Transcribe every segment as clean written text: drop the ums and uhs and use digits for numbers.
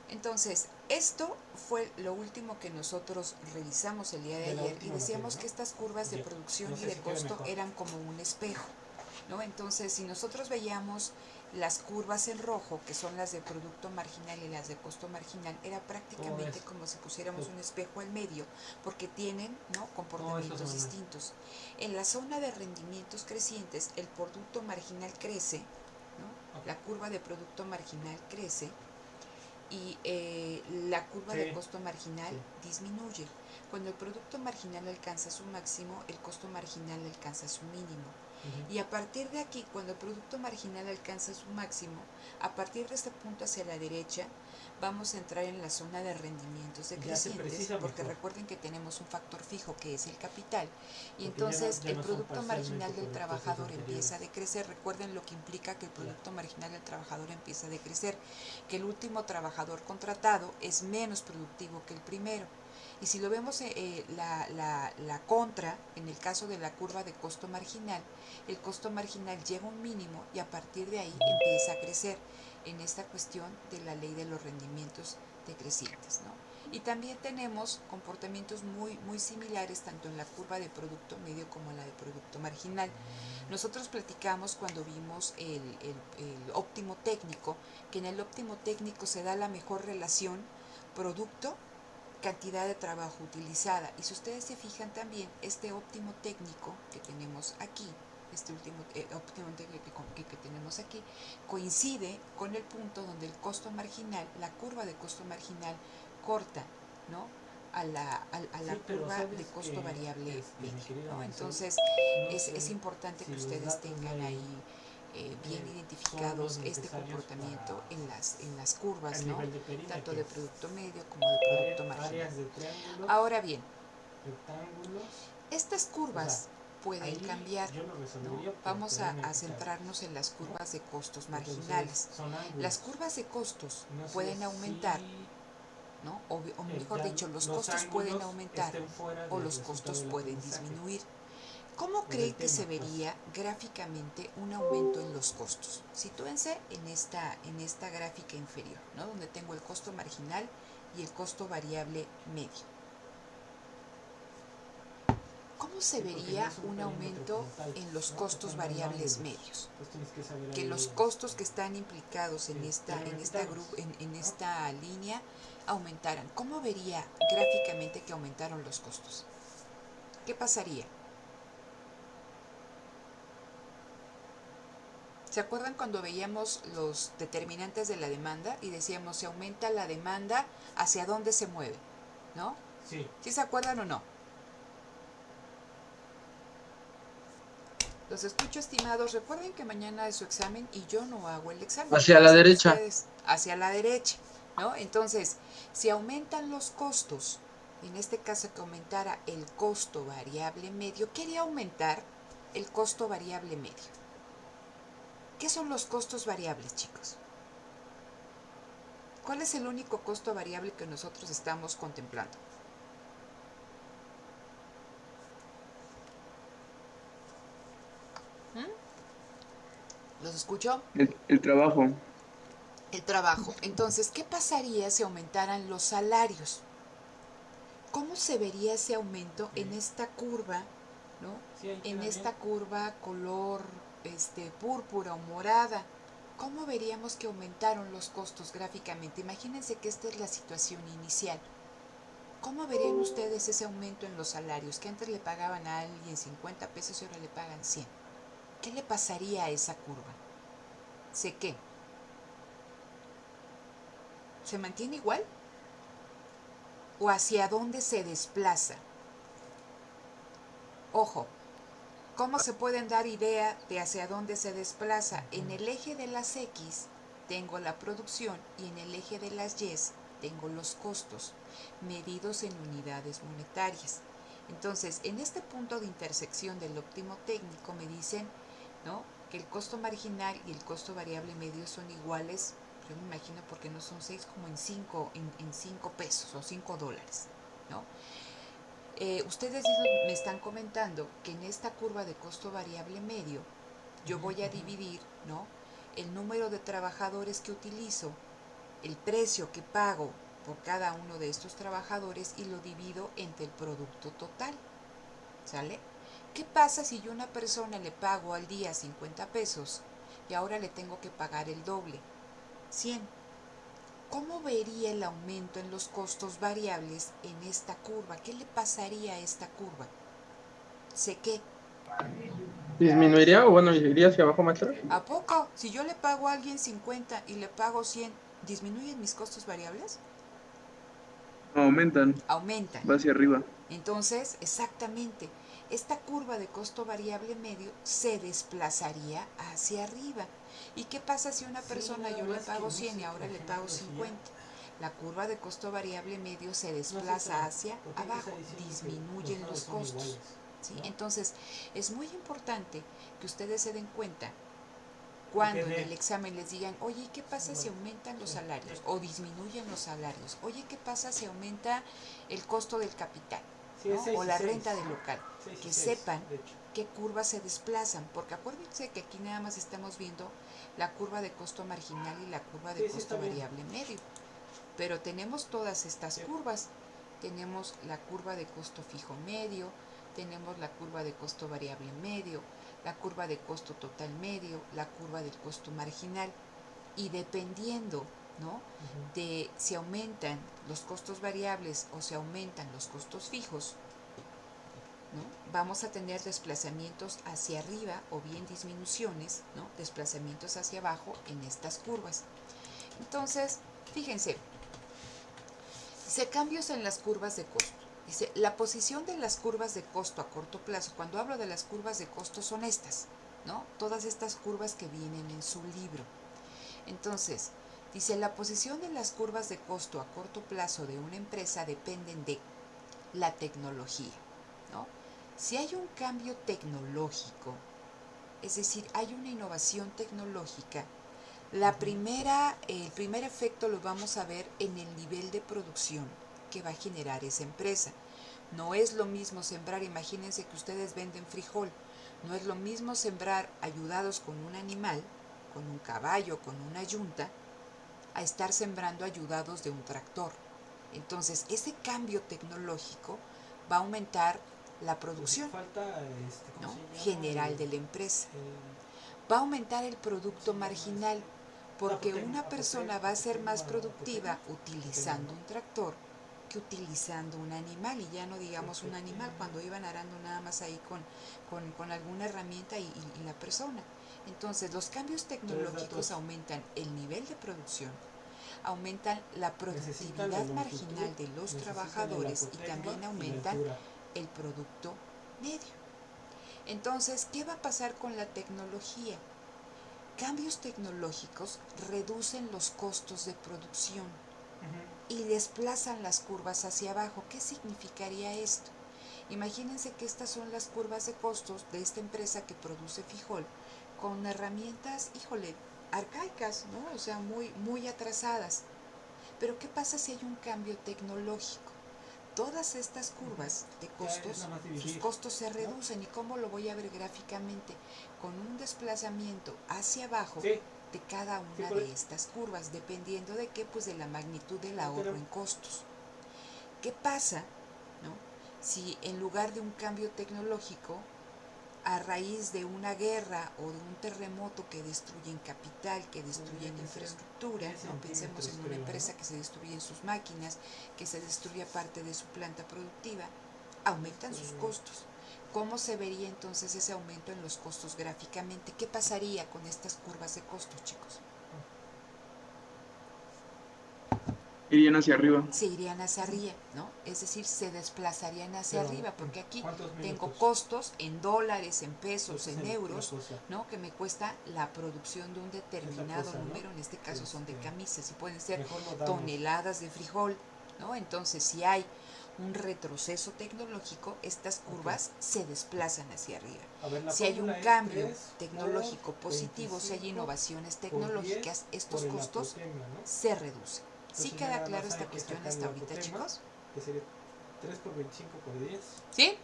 Entonces, esto fue lo último que nosotros revisamos el día de ayer y decíamos que estas curvas de producción y de costo eran como un espejo, ¿no? Entonces, si nosotros veíamos las curvas en rojo, que son las de producto marginal y las de costo marginal, era prácticamente como si pusiéramos un espejo al medio, porque tienen, ¿no?, comportamientos distintos. En la zona de rendimientos crecientes, el producto marginal crece, ¿no? La curva de producto marginal crece y la curva de costo marginal disminuye. Cuando el producto marginal alcanza su máximo, el costo marginal alcanza su mínimo. Y a partir de aquí, cuando el producto marginal alcanza su máximo, a partir de este punto hacia la derecha, vamos a entrar en la zona de rendimientos decrecientes, porque recuerden que tenemos un factor fijo que es el capital, y entonces el producto marginal del trabajador empieza a decrecer. Recuerden lo que implica que el producto marginal del trabajador empieza a decrecer, que el último trabajador contratado es menos productivo que el primero. Y si lo vemos la contra, en el caso de la curva de costo marginal, el costo marginal llega a un mínimo y a partir de ahí empieza a crecer en esta cuestión de la ley de los rendimientos decrecientes, ¿no? Y también tenemos comportamientos muy similares tanto en la curva de producto medio como en la de producto marginal. Nosotros platicamos cuando vimos el óptimo técnico, que en el óptimo técnico se da la mejor relación producto cantidad de trabajo utilizada. Y si ustedes se fijan también, este óptimo técnico que tenemos aquí, este último óptimo técnico que tenemos aquí, coincide con el punto donde el costo marginal, la curva de costo marginal corta, ¿no?, a la curva de costo variable medio, ¿no? Entonces, es importante que ustedes tengan ahí bien identificados este comportamiento en las curvas, ¿no?, tanto de producto medio como de producto marginal. Ahora bien, estas curvas pueden cambiar, ¿no? Vamos a centrarnos en las curvas de costos marginales. Las curvas de costos pueden aumentar, ¿no? O mejor dicho, los costos pueden aumentar o los costos pueden disminuir. ¿Cómo creen que se vería gráficamente un aumento en los costos? Sitúense en esta gráfica inferior, ¿no?, donde tengo el costo marginal y el costo variable medio. ¿Cómo se vería un aumento en los costos variables medios? Que los costos que están implicados en esta línea aumentaran. ¿Cómo vería gráficamente que aumentaron los costos? ¿Qué pasaría? ¿Se acuerdan cuando veíamos los determinantes de la demanda y decíamos, si aumenta la demanda, ¿hacia dónde se mueve? ¿No? Sí. ¿Sí se acuerdan o no? Los escucho, estimados. Recuerden que mañana es su examen y yo no hago el examen, Hacia lo la hacen derecha. ustedes, hacia la derecha, ¿no? Entonces, si aumentan los costos, en este caso que aumentara el costo variable medio, ¿qué haría aumentar el costo variable medio? ¿Qué son los costos variables, chicos? ¿Cuál es el único costo variable que nosotros estamos contemplando? ¿Los escucho? El trabajo. El trabajo. Entonces, ¿qué pasaría si aumentaran los salarios? ¿Cómo se vería ese aumento en esta curva, ¿no? En esta curva color púrpura o morada? ¿Cómo veríamos que aumentaron los costos gráficamente? Imagínense que esta es la situación inicial. ¿Cómo verían ustedes ese aumento en los salarios? Que antes le pagaban a alguien 50 pesos y ahora le pagan 100. ¿Qué le pasaría a esa curva? ¿Sé qué? ¿Se mantiene igual? ¿O hacia dónde se desplaza? Ojo, ¿cómo se pueden dar idea de hacia dónde se desplaza? En el eje de las X tengo la producción y en el eje de las Y tengo los costos, medidos en unidades monetarias. Entonces, en este punto de intersección del óptimo técnico me dicen, ¿no?, que el costo marginal y el costo variable medio son iguales, yo me imagino porque no son 6, como en 5 pesos o 5 dólares, ¿no? Ustedes me están comentando que en esta curva de costo variable medio yo voy a dividir, ¿no?, el número de trabajadores que utilizo el precio que pago por cada uno de estos trabajadores y lo divido entre el producto total, ¿sale? ¿Qué pasa si yo a una persona le pago al día 50 pesos y ahora le tengo que pagar el doble, 100? ¿Cómo vería el aumento en los costos variables en esta curva? ¿Qué le pasaría a esta curva? Sé que, ¿Disminuiría o bueno, iría hacia abajo, maestra? ¿a poco? Si yo le pago a alguien 50 y le pago 100, ¿disminuyen mis costos variables? No, aumentan, Aumentan. va hacia arriba. Entonces, exactamente, esta curva de costo variable medio se desplazaría hacia arriba. ¿Y qué pasa si a una persona yo le pago 100 y ahora le pago 50? La curva de costo variable medio se desplaza hacia abajo, disminuyen los costos. ¿Sí? Entonces, es muy importante que ustedes se den cuenta cuando en el examen les digan, oye, ¿qué pasa si aumentan los salarios o disminuyen los salarios? Oye, ¿qué pasa si aumenta el costo del capital? ¿No? O la renta del local. Que sepan qué curvas se desplazan, porque acuérdense que aquí nada más estamos viendo la curva de costo marginal y la curva de costo variable medio. Pero tenemos todas estas curvas. Tenemos la curva de costo fijo medio, tenemos la curva de costo variable medio, la curva de costo total medio, la curva del costo marginal. Y dependiendo, ¿no?, de si aumentan los costos variables o si aumentan los costos fijos, ¿no?, vamos a tener desplazamientos hacia arriba o bien disminuciones, ¿no?, desplazamientos hacia abajo en estas curvas. Entonces, fíjense, dice cambios en las curvas de costo. Dice, la posición de las curvas de costo a corto plazo, cuando hablo de las curvas de costo son estas, ¿no? Todas estas curvas que vienen en su libro. Entonces, dice, la posición de las curvas de costo a corto plazo de una empresa dependen de la tecnología, ¿no? Si hay un cambio tecnológico, es decir, hay una innovación tecnológica, el primer efecto lo vamos a ver en el nivel de producción que va a generar esa empresa. No es lo mismo sembrar, imagínense que ustedes venden frijol, no es lo mismo sembrar ayudados con un animal, con un caballo, con una yunta, a estar sembrando ayudados de un tractor. Entonces, ese cambio tecnológico va a aumentar la producción, ¿no?, general de la empresa. Va a aumentar el producto marginal, porque una persona va a ser más productiva utilizando un tractor que utilizando un animal, y ya no digamos un animal cuando iban arando nada más ahí con alguna herramienta y la persona. Entonces, los cambios tecnológicos aumentan el nivel de producción, aumentan la productividad marginal de los trabajadores y también aumentan el producto medio. Entonces, ¿qué va a pasar con la tecnología? Cambios tecnológicos reducen los costos de producción y desplazan las curvas hacia abajo. ¿Qué significaría esto? Imagínense que estas son las curvas de costos de esta empresa que produce frijol con herramientas, híjole, arcaicas, ¿no? O sea, muy atrasadas. Pero ¿qué pasa si hay un cambio tecnológico? Todas estas curvas de costos, sus costos se reducen. ¿Y cómo lo voy a ver gráficamente? Con un desplazamiento hacia abajo de cada una de estas curvas, dependiendo de qué, pues de la magnitud del ahorro en costos. ¿Qué pasa, no?, si en lugar de un cambio tecnológico, a raíz de una guerra o de un terremoto que destruyen capital, que destruyen infraestructura, ¿no? Pensemos en una empresa que se destruyen sus máquinas, que se destruye parte de su planta productiva, aumentan sus costos. ¿Cómo se vería entonces ese aumento en los costos gráficamente? ¿Qué pasaría con estas curvas de costos, chicos? Irían hacia arriba. Se irían hacia arriba, ¿no? Es decir, se desplazarían hacia arriba, porque aquí tengo costos en dólares, en pesos, en euros, ¿no?, que me cuesta la producción de un determinado número, en este caso son de camisas, y pueden ser toneladas de frijol, ¿no? Entonces, si hay un retroceso tecnológico, estas curvas se desplazan hacia arriba. Si hay un cambio tecnológico positivo, si hay innovaciones tecnológicas, estos costos se reducen. ¿Sí queda claro esta cuestión hasta ahorita, chicos? Que sería 3 por 25 por 10. ¿Sí?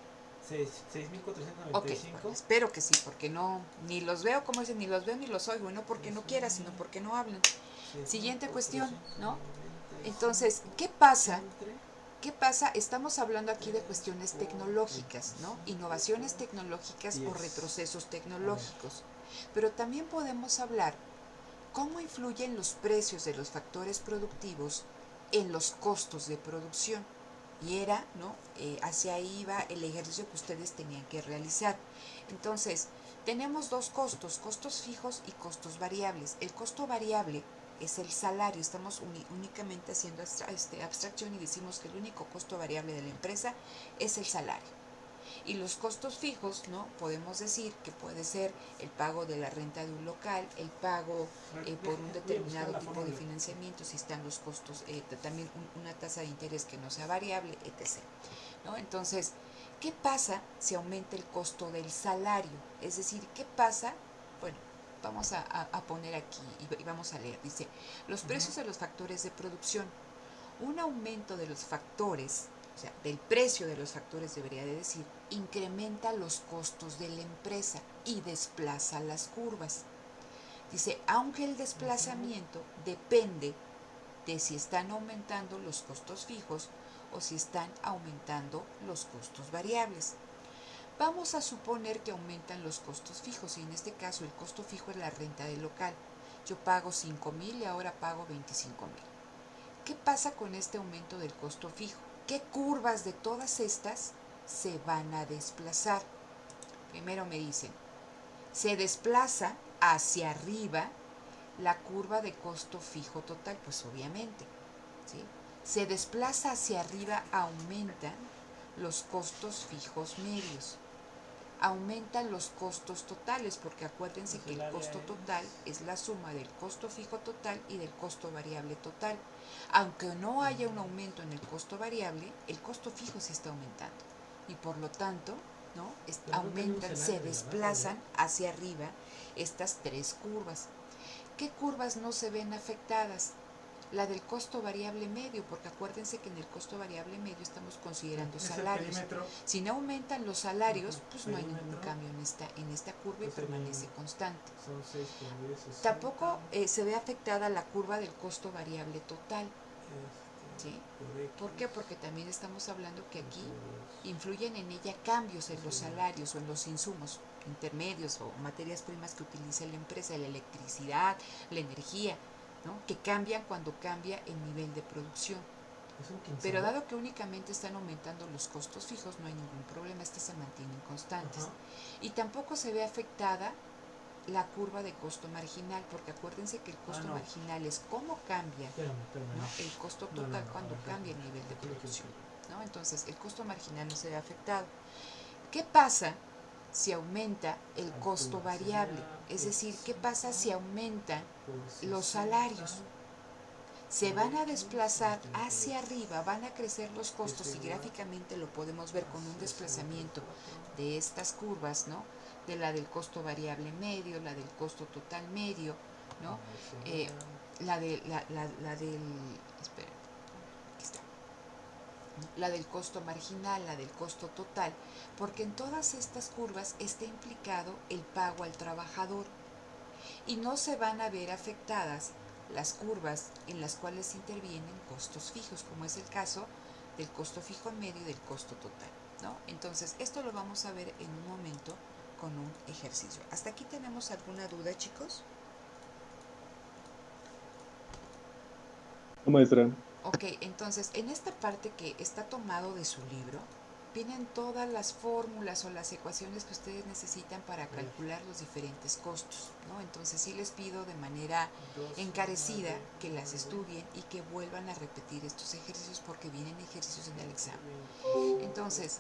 6.495. Ok, bueno, espero que sí, porque no, ni los veo, como dicen, ni los veo ni los oigo, y no porque no quiera, sino porque no hablan. Siguiente cuestión, ¿no? Entonces, ¿qué pasa? ¿Qué pasa? Estamos hablando aquí de cuestiones tecnológicas, ¿no? Innovaciones tecnológicas o retrocesos tecnológicos. Pero también podemos hablar cómo influyen los precios de los factores productivos en los costos de producción. Y era, ¿no? Hacia ahí iba el ejercicio que ustedes tenían que realizar. Entonces, tenemos dos costos, costos fijos y costos variables. El costo variable es el salario, estamos únicamente haciendo abstracción y decimos que el único costo variable de la empresa es el salario. Y los costos fijos, ¿no? Podemos decir que puede ser el pago de la renta de un local, el pago por un determinado tipo de financiamiento, si están los costos, también una tasa de interés que no sea variable, etc. ¿No? Entonces, ¿qué pasa si aumenta el costo del salario? Es decir, ¿qué pasa? Bueno, vamos a poner aquí y vamos a leer. Dice, los precios de los factores de producción. Un aumento de los factores, o sea, del precio de los factores debería de decir, incrementa los costos de la empresa y desplaza las curvas. Dice, aunque el desplazamiento depende de si están aumentando los costos fijos o si están aumentando los costos variables. Vamos a suponer que aumentan los costos fijos y en este caso el costo fijo es la renta del local. Yo pago 5,000 y ahora pago 25,000. ¿Qué pasa con este aumento del costo fijo? ¿Qué curvas de todas estas se van a desplazar? Primero me dicen, se desplaza hacia arriba la curva de costo fijo total, pues obviamente, ¿sí? Se desplaza hacia arriba, aumentan los costos fijos medios. Aumentan los costos totales, porque acuérdense que el costo total es la suma del costo fijo total y del costo variable total. Aunque no haya un aumento en el costo variable, el costo fijo sí está aumentando. Y por lo tanto, ¿no? Aumentan, se desplazan hacia arriba estas tres curvas. ¿Qué curvas no se ven afectadas? La del costo variable medio, porque acuérdense que en el costo variable medio estamos considerando salarios. Si no aumentan los salarios, pues no hay ningún cambio en esta curva y permanece constante. Tampoco se ve afectada la curva del costo variable total. ¿Sí? ¿Por qué? Porque también estamos hablando que aquí influyen en ella cambios en los salarios o en los insumos intermedios o materias primas que utiliza la empresa, la electricidad, la energía, ¿no? Que cambian cuando cambia el nivel de producción. Pero dado que únicamente están aumentando los costos fijos, no hay ningún problema, estas se mantienen constantes. Y tampoco se ve afectada la curva de costo marginal, porque acuérdense que el costo marginal es cómo cambia, ¿no? El costo total cuando cambia el nivel de producción, ¿no? Entonces el costo marginal no se ve afectado. ¿Qué pasa si aumenta el costo variable? Es decir, ¿qué pasa si aumentan los salarios? Se van a desplazar hacia arriba, van a crecer los costos y gráficamente lo podemos ver con un desplazamiento de estas curvas, ¿no? De la del costo variable medio, la del costo total medio, ¿no? La del, espera, aquí está, la del costo marginal, la del costo total, porque en todas estas curvas está implicado el pago al trabajador y no se van a ver afectadas las curvas en las cuales intervienen costos fijos, como es el caso del costo fijo medio y del costo total, ¿no? Entonces, esto lo vamos a ver en un momento con un ejercicio. ¿Hasta aquí tenemos alguna duda, chicos? No, maestra. Ok, entonces, en esta parte que está tomado de su libro, vienen todas las fórmulas o las ecuaciones que ustedes necesitan para calcular los diferentes costos, ¿no? Entonces sí les pido de manera encarecida que las estudien y que vuelvan a repetir estos ejercicios porque vienen ejercicios en el examen. Entonces,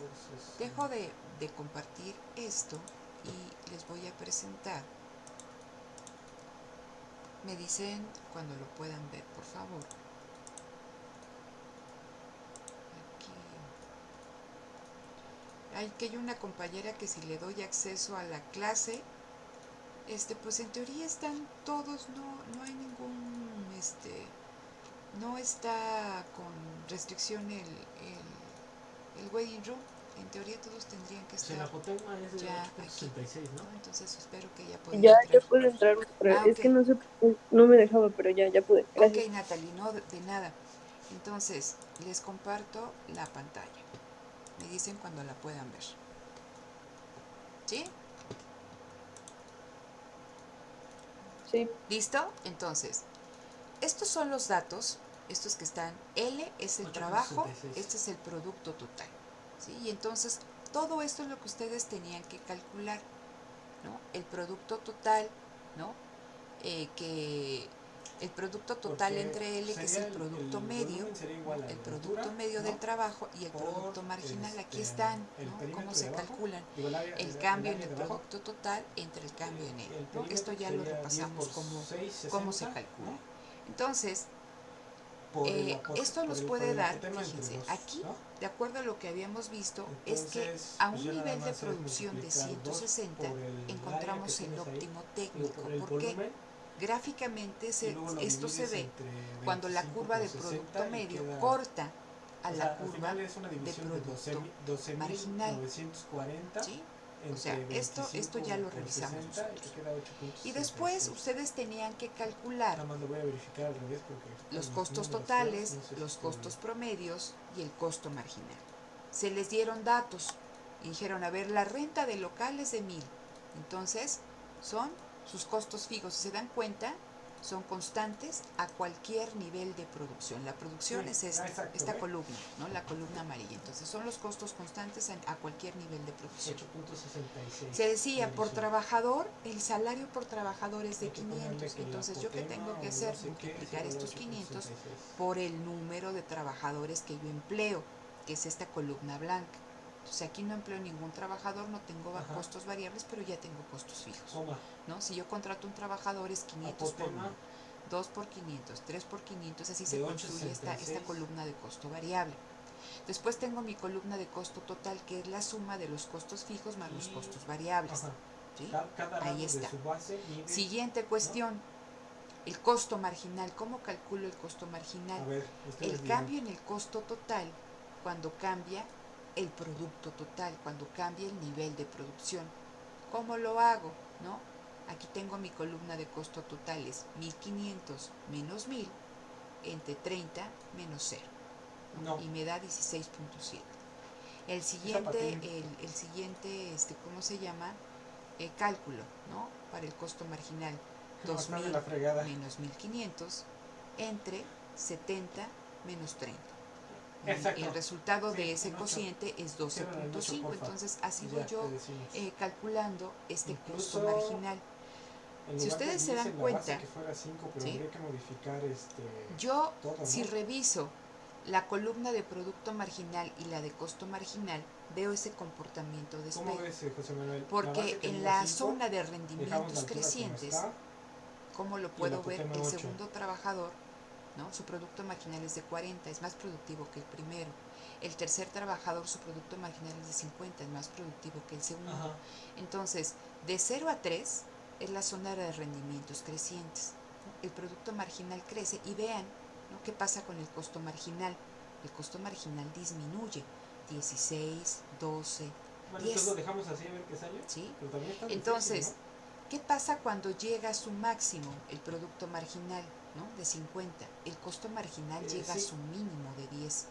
dejo de compartir esto y les voy a presentar. Me dicen cuando lo puedan ver, por favor. Hay que hay una compañera que si le doy acceso a la clase, pues en teoría están todos, no hay ningún, no está con restricción el waiting room, En teoría todos tendrían que Si estar la Jotema es de ya 8.66, aquí, ¿no? ¿no? Entonces espero que ya pueda Ya entrar. puedo entrar otra vez. Ah, Es ok. que no sé, no me dejaba, pero ya pude. Ok, Gracias. Natalie, no de nada. Entonces, les comparto la pantalla. Me dicen cuando la puedan ver. ¿Sí? Sí. ¿Listo? Entonces, estos son los datos, estos que están, L es el 8.66. trabajo, este es el producto total. ¿Sí? Y entonces, todo esto es lo que ustedes tenían que calcular, ¿no? El producto total, ¿no? Que el producto total Porque entre L, que es el producto medio, igual ¿no? a El la producto altura, medio ¿no? del trabajo y el Por, producto marginal. Aquí están, el ¿no? perímetro Cómo se de abajo, calculan digo, el cambio el en área el de abajo, producto total entre el cambio en L, el ¿no? perímetro Esto ya lo sería 10 repasamos por 6, 60, cómo se calcula. ¿no? Entonces, esto nos por puede el dar, apotema entre fíjense, dos, aquí, ¿no? de acuerdo a lo que habíamos visto, Entonces, es que a pues un ya nada nivel de más es producción de multiplicar 2 160 por el área que encontramos el tienes ahí, óptimo digo, técnico. por el ¿Por qué? volumen, Gráficamente y luego lo esto se divides ve entre cuando la 25 curva por de 60 producto y medio queda, corta a o la sea, al curva final es una de división de producto marginal. 12.940 ¿Sí? O sea, entre esto 25 ya lo por revisamos 60 y nosotros. te queda Y después 8.66. ustedes tenían que calcular Nada más lo voy a verificar al revés porque los con costos números feos totales, no sé si los estoy costos promedios y el costo marginal. Se les dieron datos y dijeron, a ver, la renta de local es de 1,000. Entonces, son sus costos fijos. Si se dan cuenta, son constantes a cualquier nivel de producción. La producción es esta columna, ¿no? La columna amarilla. Entonces, son los costos constantes a cualquier nivel de producción. 8.66. Se decía, por trabajador, el salario por trabajador es de 500. Entonces, ¿yo qué tengo que hacer? Multiplicar estos 500 por el número de trabajadores que yo empleo, que es esta columna blanca. Entonces, aquí no empleo ningún trabajador, no tengo costos variables, pero ya tengo costos fijos. ¿No? Si yo contrato un trabajador es 500 por 1, 2 por 500, 3 por 500, así se construye esta columna de costo variable. Después tengo mi columna de costo total, que es la suma de los costos fijos más los costos variables. ¿Sí? Ahí está. Siguiente cuestión, el costo marginal. ¿Cómo calculo el costo marginal? El cambio en el costo total cuando cambia el producto total, cuando cambia el nivel de producción. ¿Cómo lo hago? ¿No? Aquí tengo mi columna de costo total, es 1,500 menos 1,000 entre 30 menos 0. Y me da 16.7. El siguiente, ¿cómo se llama? Cálculo, ¿no? Para el costo marginal, 2,000 menos 1,500 entre 70 menos 30. Y el resultado de ese cociente es 12.5. Entonces, así voy yo calculando este costo marginal. Si ustedes se dan cuenta, ¿sí? Yo, si reviso la columna de producto marginal y la de costo marginal, veo ese comportamiento de espejo. Porque en la zona de rendimientos crecientes, ¿cómo lo puedo ver? El segundo trabajador, ¿no? Su producto marginal es de 40, es más productivo que el primero. El tercer trabajador, su producto marginal es de 50, es más productivo que el segundo. Entonces, de 0 a 3 es la zona de rendimientos crecientes, ¿no? El producto marginal crece y vean, ¿no? ¿Qué pasa con el costo marginal? El costo marginal disminuye, 16, 12, 10. Entonces lo dejamos así a ver qué sale. ¿Sí? Entonces, difícil, ¿no? ¿Qué pasa cuando llega a su máximo el producto marginal, ¿no? De 50? El costo marginal llega a su mínimo de 10.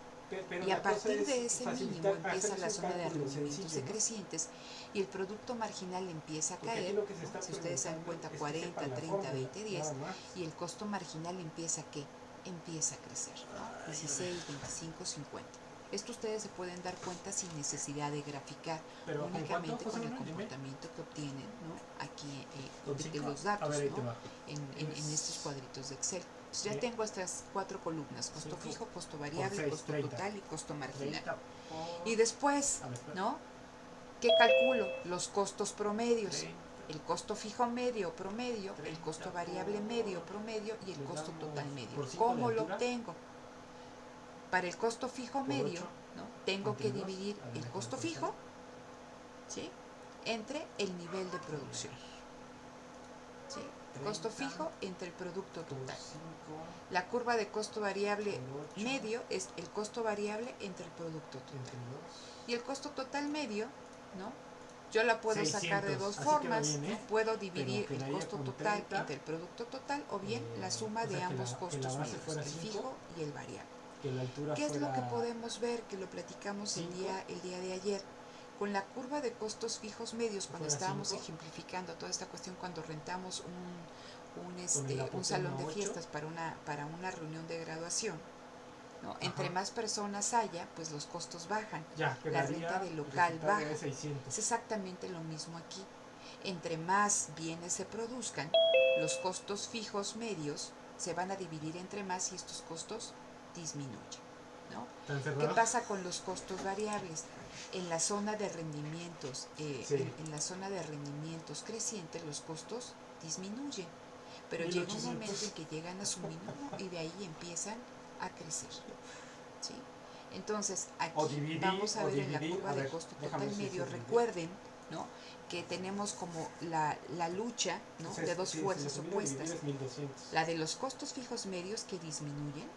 Y a partir de ese mínimo empieza la zona de rendimientos decrecientes y el producto marginal empieza a caer, ¿no? Si ustedes se dan cuenta, 40, 30, 20, 10, y el costo marginal empieza ¿qué? Empieza a crecer, ¿no? 16, 25, 50. Esto ustedes se pueden dar cuenta sin necesidad de graficar, únicamente con el comportamiento que obtienen, ¿no? Aquí de los datos, ¿no? En estos cuadritos de Excel. Entonces ya tengo estas 4 columnas: costo fijo, costo variable, costo total y costo marginal. Y después, ¿no? ¿Qué calculo? Los costos promedios. El costo fijo medio promedio, el costo variable medio promedio y el costo total medio. ¿Cómo lo obtengo? Para el costo fijo medio, ¿no? Tengo que dividir el costo fijo, ¿sí? Entre el nivel de producción. ¿sí? Costo fijo entre el producto por total. 5 La curva de costo variable por 8 medio es el costo variable entre el producto total. entre 2. Y el costo total medio, ¿no? Yo la puedo sacar de 600, dos así queda formas, bien, ¿no? Puedo Pero dividir el quedaría costo con total 30, entre el producto total o bien la suma o de sea, que ambos la costos base medios, fuera el 5, fijo y el variable. que la altura ¿Qué es lo que fuera podemos ver? Que lo platicamos el 5, día de ayer. Con la curva de costos fijos medios, cuando fuera estábamos 5, ejemplificando toda esta cuestión, cuando rentamos con el un apotema salón de 8, fiestas para una reunión de graduación, ¿no? Entre ajá, más personas haya, pues los costos bajan. ya La renta quedaría del el local resultado baja. de 600. Es exactamente lo mismo aquí. Entre más bienes se produzcan, los costos fijos medios se van a dividir entre más y estos costos disminuyen, ¿no? ¿Tan ¿Qué cerrado? pasa con los costos variables? En la zona de rendimientos, Sí. en la zona de rendimientos crecientes, los costos disminuyen, pero llega un 1800. momento en que llegan a su mínimo y de ahí empiezan a crecer, ¿sí? Entonces, aquí vamos a ver en la curva de costo total medio, recuerden, ¿no? Que tenemos como la lucha, ¿no? O sea, de dos si fuerzas lo pudiera dividir opuestas, es 1200. la de los costos fijos medios que disminuyen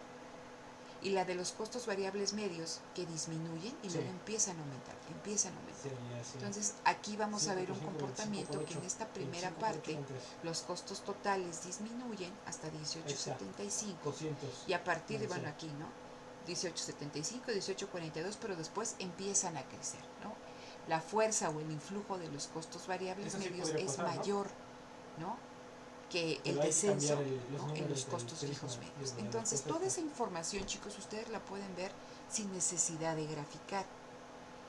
y la de los costos variables medios que disminuyen y Sí. luego empiezan a aumentar. Sería así. Entonces, aquí vamos a ver un 5 por 5 por comportamiento 8. que en esta primera 25 por 8 parte son 3. los costos totales disminuyen hasta Ahí está. 18.75 200. y a partir de, Menos bueno, 100. aquí, ¿no? 18.75, 18.42, pero después empiezan a crecer, ¿no? La fuerza o el influjo de los costos variables Eso sí medios podría es pasar, ¿no? mayor, ¿no? Que Pero el hay que descenso, cambiar los ¿no? en números los del costos prisma fijos y medios. de la Entonces, cosa toda esta. esa información, chicos, ustedes la pueden ver sin necesidad de graficar.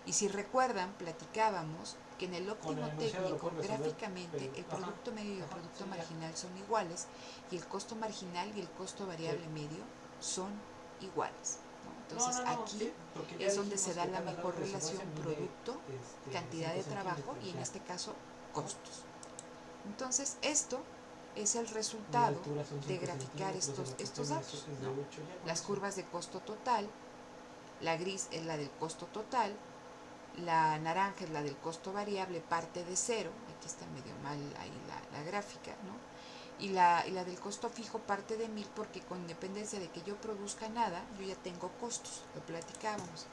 Y si recuerdan, platicábamos que en el Con óptimo el enunciado lo técnico, pueden resolver, gráficamente, pero el producto medio y el producto sí, ya. marginal son iguales y el costo marginal y el costo variable Sí. medio son iguales, ¿no? No, Entonces, no, no, aquí sí, porque ya es donde se dijimos da que la cada lado mejor de su base relación mide producto-cantidad 5 de trabajo centímetros, y en ya. este caso, costos. Entonces, esto es el Mi resultado altura son de 5 graficar centímetros, el estos apotema datos, es de ¿no? 8, ya con Las eso. curvas de costo total, la gris es la del costo total, la naranja es la del costo variable, parte de cero, aquí está medio mal ahí la gráfica, ¿no? Y la del costo fijo parte de 1000 porque con independencia de que yo produzca nada, yo ya tengo costos, lo platicábamos.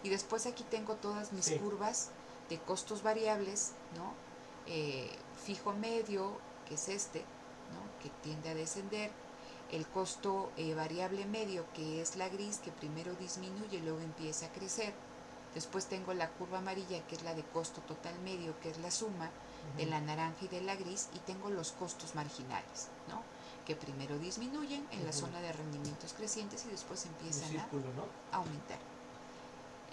Y después aquí tengo todas mis Sí. curvas de costos variables, ¿no? Fijo medio, que es este, ¿no? Que tiende a descender. El costo variable medio, que es la gris, que primero disminuye y luego empieza a crecer. Después tengo la curva amarilla, que es la de costo total medio, que es la suma de la naranja y de la gris, y tengo los costos marginales, ¿no? Que primero disminuyen en la zona de rendimientos crecientes y después empiezan círculo, ¿no? a aumentar.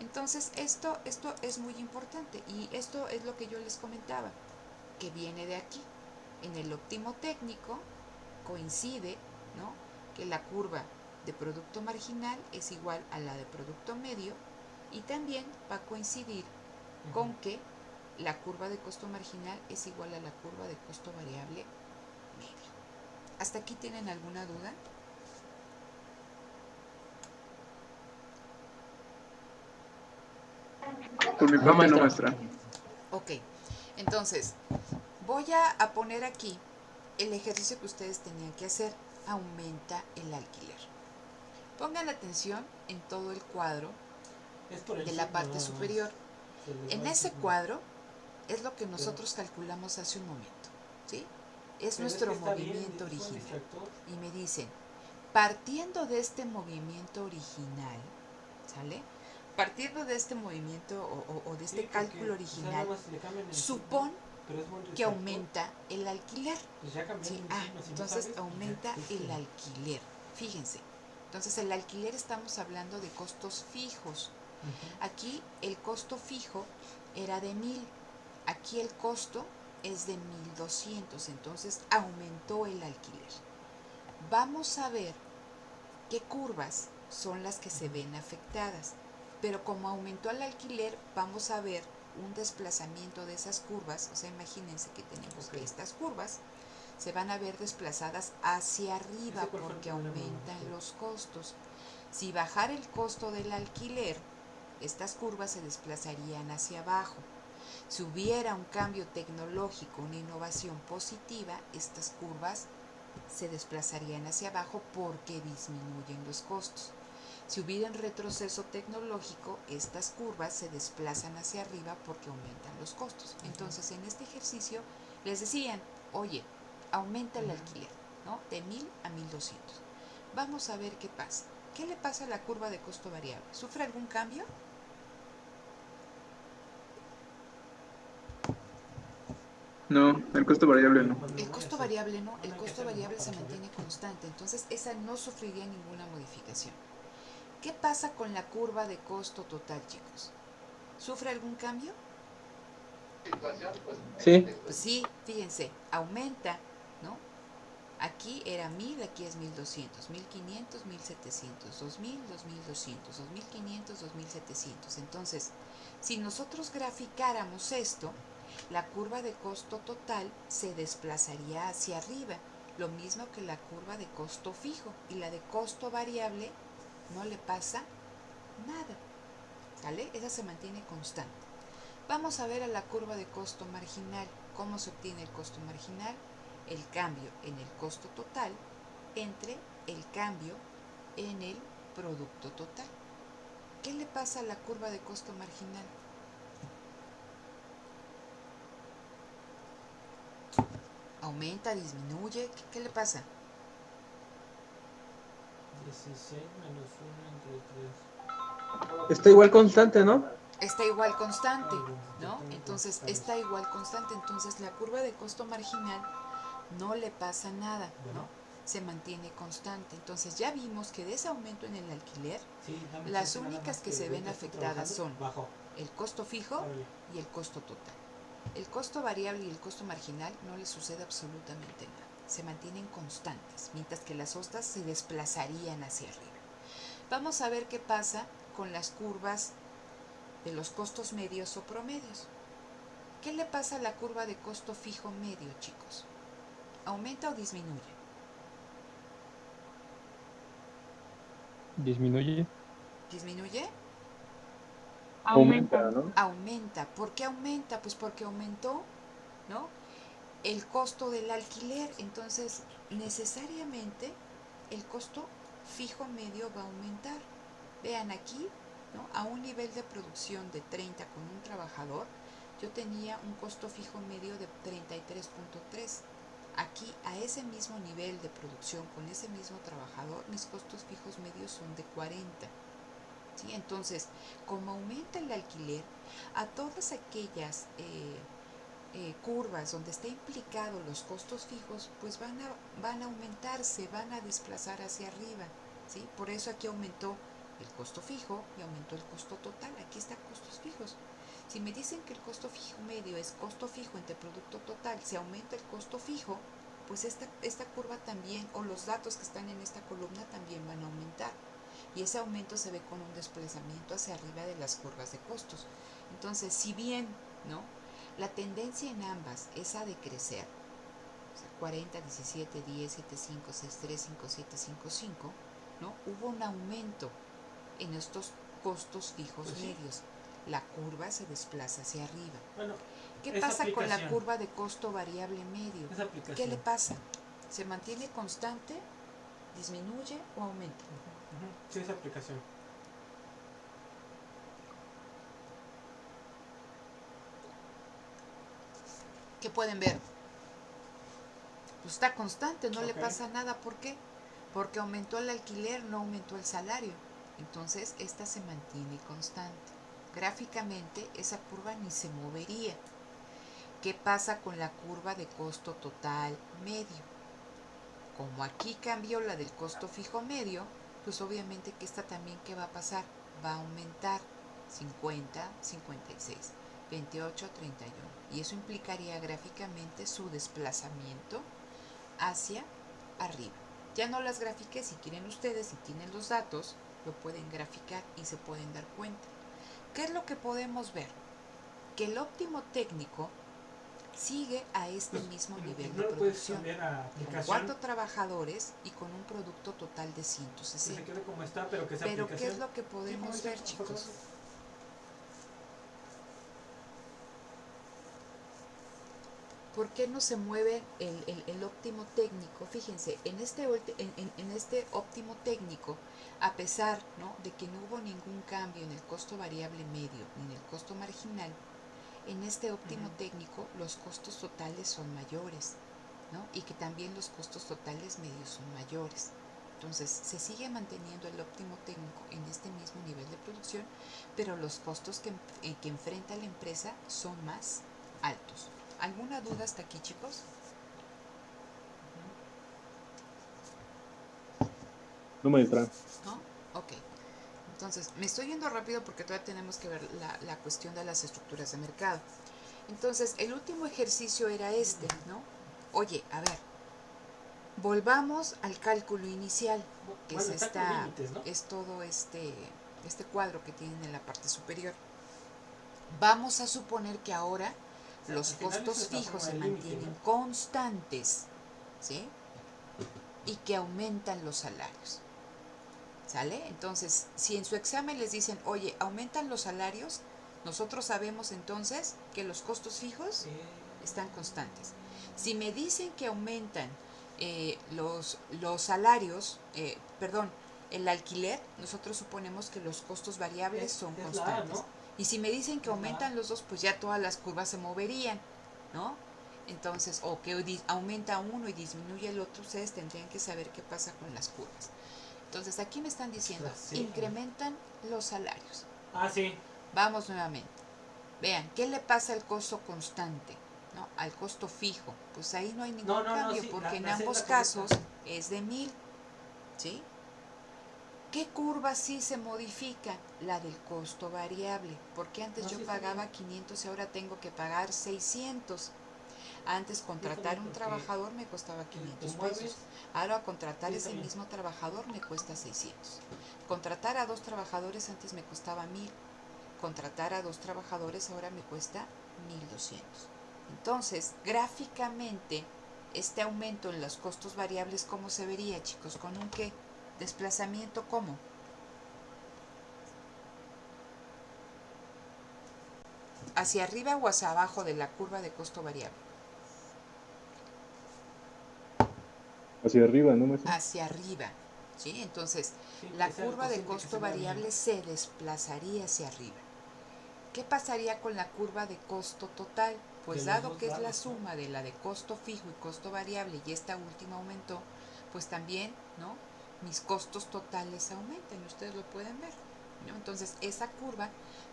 Entonces, esto es muy importante y esto es lo que yo les comentaba, que viene de aquí. En el óptimo técnico coincide, ¿no? Que la curva de producto marginal es igual a la de producto medio y también va a coincidir con que la curva de costo marginal es igual a la curva de costo variable medio. ¿Hasta aquí tienen alguna duda? Por mi parte no, maestra. Ok, entonces voy a poner aquí el ejercicio que ustedes tenían que hacer. Aumenta el alquiler. Pongan atención en todo el cuadro de la parte superior. En ese cuadro es lo que nosotros calculamos hace un momento, ¿sí? Es nuestro movimiento original. Y me dicen, partiendo de este movimiento original, ¿sale? Partiendo de este movimiento o de este cálculo original, supón que aumenta el alquiler. ¿Sí? Entonces aumenta el alquiler. Fíjense. Entonces el alquiler estamos hablando de costos fijos. Aquí el costo fijo era de 1000. Aquí el costo es de 1200. Entonces aumentó el alquiler. Vamos a ver qué curvas son las que se ven afectadas. Pero como aumentó el alquiler, vamos a ver un desplazamiento de esas curvas. O sea, imagínense que tenemos que estas curvas se van a ver desplazadas hacia arriba porque aumentan los costos. Si bajara el costo del alquiler, estas curvas se desplazarían hacia abajo. Si hubiera un cambio tecnológico, una innovación positiva, estas curvas se desplazarían hacia abajo porque disminuyen los costos. Si hubiera un retroceso tecnológico, estas curvas se desplazan hacia arriba porque aumentan los costos. Entonces, en este ejercicio les decían, oye, aumenta el alquiler, ¿no? De 1000 a 1200. Vamos a ver qué pasa. ¿Qué le pasa a la curva de costo variable? ¿Sufre algún cambio? No, el costo variable no. El costo variable no, el costo variable se mantiene constante, entonces esa no sufriría ninguna modificación. ¿Qué pasa con la curva de costo total, chicos? ¿Sufre algún cambio? Sí, Pues sí, fíjense, aumenta, ¿no? Aquí era 1000, aquí es 1200, 1500, 1700, 2000, 2200, 2500, 2700. Entonces, si nosotros graficáramos esto, la curva de costo total se desplazaría hacia arriba, lo mismo que la curva de costo fijo, y la de costo variable no le pasa nada, ¿vale? Esa se mantiene constante. Vamos a ver a la curva de costo marginal. ¿Cómo se obtiene el costo marginal? El cambio en el costo total entre el cambio en el producto total. ¿Qué le pasa a la curva de costo marginal? ¿Aumenta, disminuye? ¿Qué le pasa? 16 menos 1 entre 3. está igual constante, ¿no? Está igual constante, ¿no? Entonces está igual constante, entonces la curva de costo marginal no le pasa nada, ¿no? Se mantiene constante. Entonces ya vimos que de ese aumento en el alquiler, las únicas que se ven afectadas son el costo fijo y el costo total. El costo variable y el costo marginal no le sucede absolutamente nada. Se mantienen constantes, mientras que las otras se desplazarían hacia arriba. Vamos a ver qué pasa con las curvas de los costos medios o promedios. ¿Qué le pasa a la curva de costo fijo medio, chicos? ¿Aumenta o disminuye? Disminuye. ¿Disminuye? Aumenta, ¿no? Aumenta. ¿Por qué aumenta? Pues porque aumentó, ¿no?, el costo del alquiler. Entonces, necesariamente el costo fijo medio va a aumentar. Vean aquí, ¿no?, a un nivel de producción de 30 con un trabajador, yo tenía un costo fijo medio de 33.3. Aquí, a ese mismo nivel de producción, con ese mismo trabajador, mis costos fijos medios son de 40. ¿Sí? Entonces, como aumenta el alquiler, a todas aquellas curvas donde está implicado los costos fijos, pues van a aumentarse, van a desplazar hacia arriba, ¿sí? Por eso aquí aumentó el costo fijo y aumentó el costo total. Aquí están costos fijos. Si me dicen que el costo fijo medio es costo fijo entre producto total, si aumenta el costo fijo, pues esta curva también, o los datos que están en esta columna también van a aumentar. Y ese aumento se ve con un desplazamiento hacia arriba de las curvas de costos. Entonces, si bien, ¿no?, la tendencia en ambas es a decrecer, o sea, 40, 17, 10, 7, 5, 6, 3, 5, 7, 5, 5, ¿no?, hubo un aumento en estos costos fijos medios. La curva se desplaza hacia arriba. Bueno, ¿qué pasa con la curva de costo variable medio? ¿Qué le pasa? ¿Se mantiene constante, disminuye o aumenta? Sí, esa aplicación. ¿Qué pueden ver? Pues está constante, no le pasa nada. ¿Por qué? Porque aumentó el alquiler, no aumentó el salario. Entonces, esta se mantiene constante. Gráficamente, esa curva ni se movería. ¿Qué pasa con la curva de costo total medio? Como aquí cambió la del costo fijo medio, pues obviamente que esta también, ¿qué va a pasar? Va a aumentar 50, 56, 28, 31. Y eso implicaría gráficamente su desplazamiento hacia arriba. Ya no las grafiqué, si quieren ustedes, si tienen los datos, lo pueden graficar y se pueden dar cuenta. ¿Qué es lo que podemos ver? Que el óptimo técnico sigue a este mismo nivel de producción, con 4 trabajadores y con un producto total de 160. Que se quede como está, pero que Pero ¿qué es lo que podemos ver, chicos? ¿Por qué no se mueve el óptimo técnico? Fíjense, en este óptimo técnico, a pesar, ¿no?, de que no hubo ningún cambio en el costo variable medio ni en el costo marginal, en este óptimo técnico los costos totales son mayores, ¿no? Y que también los costos totales medios son mayores. Entonces se sigue manteniendo el óptimo técnico en este mismo nivel de producción, pero los costos que enfrenta la empresa son más altos. ¿Alguna duda hasta aquí, chicos? No, maestra. ¿No? Ok. Entonces, me estoy yendo rápido porque todavía tenemos que ver la cuestión de las estructuras de mercado. Entonces, el último ejercicio era este, ¿no? Oye, a ver, volvamos al cálculo inicial, que Bueno, está con límites, ¿no? es todo este cuadro que tienen en la parte superior. Vamos a suponer que ahora O sea, los al final costos eso es la fijos forma se del límite, mantienen ¿no? constantes, ¿sí? Y que aumentan los salarios, ¿sale? Entonces, si en su examen les dicen, oye, aumentan los salarios, nosotros sabemos entonces que los costos fijos están constantes. Si me dicen que aumentan los salarios, perdón, el alquiler, nosotros suponemos que los costos variables son es constantes. la A, ¿no? Y si me dicen que Es la aumentan A. los dos, pues ya todas las curvas se moverían, ¿no? Entonces, o que aumenta uno y disminuye el otro, ustedes tendrían que saber qué pasa con las curvas. Entonces, aquí me están diciendo, Sí. incrementan los salarios. Ah, sí. Vamos nuevamente. Vean, ¿qué le pasa al costo constante? ¿No? Al costo fijo. Pues ahí no hay ningún cambio, Sí, porque en la C es ambos la casos correcta. es de 1000. ¿Sí? ¿Qué curva sí se modifica? La del costo variable. Porque antes yo pagaba 500 y ahora tengo que pagar 600. Antes contratar un trabajador me costaba 500 pesos. Ahora contratar ese mismo trabajador me cuesta 600. Contratar a 2 trabajadores antes me costaba 1000. Contratar a 2 trabajadores ahora me cuesta 1200. Entonces, gráficamente, este aumento en los costos variables, ¿cómo se vería, chicos? ¿Con un qué? ¿Desplazamiento cómo? ¿Hacia arriba o hacia abajo de la curva de costo variable? Hacia arriba, ¿no, maestra? Hacia arriba, ¿sí? Entonces, Sí, la curva de costo variable se desplazaría hacia arriba. ¿Qué pasaría con la curva de costo total? Pues dado que es la suma de la de costo fijo y costo variable y esta última aumentó, pues también, ¿no?, mis costos totales aumentan, ustedes lo pueden ver, ¿no? Entonces esa curva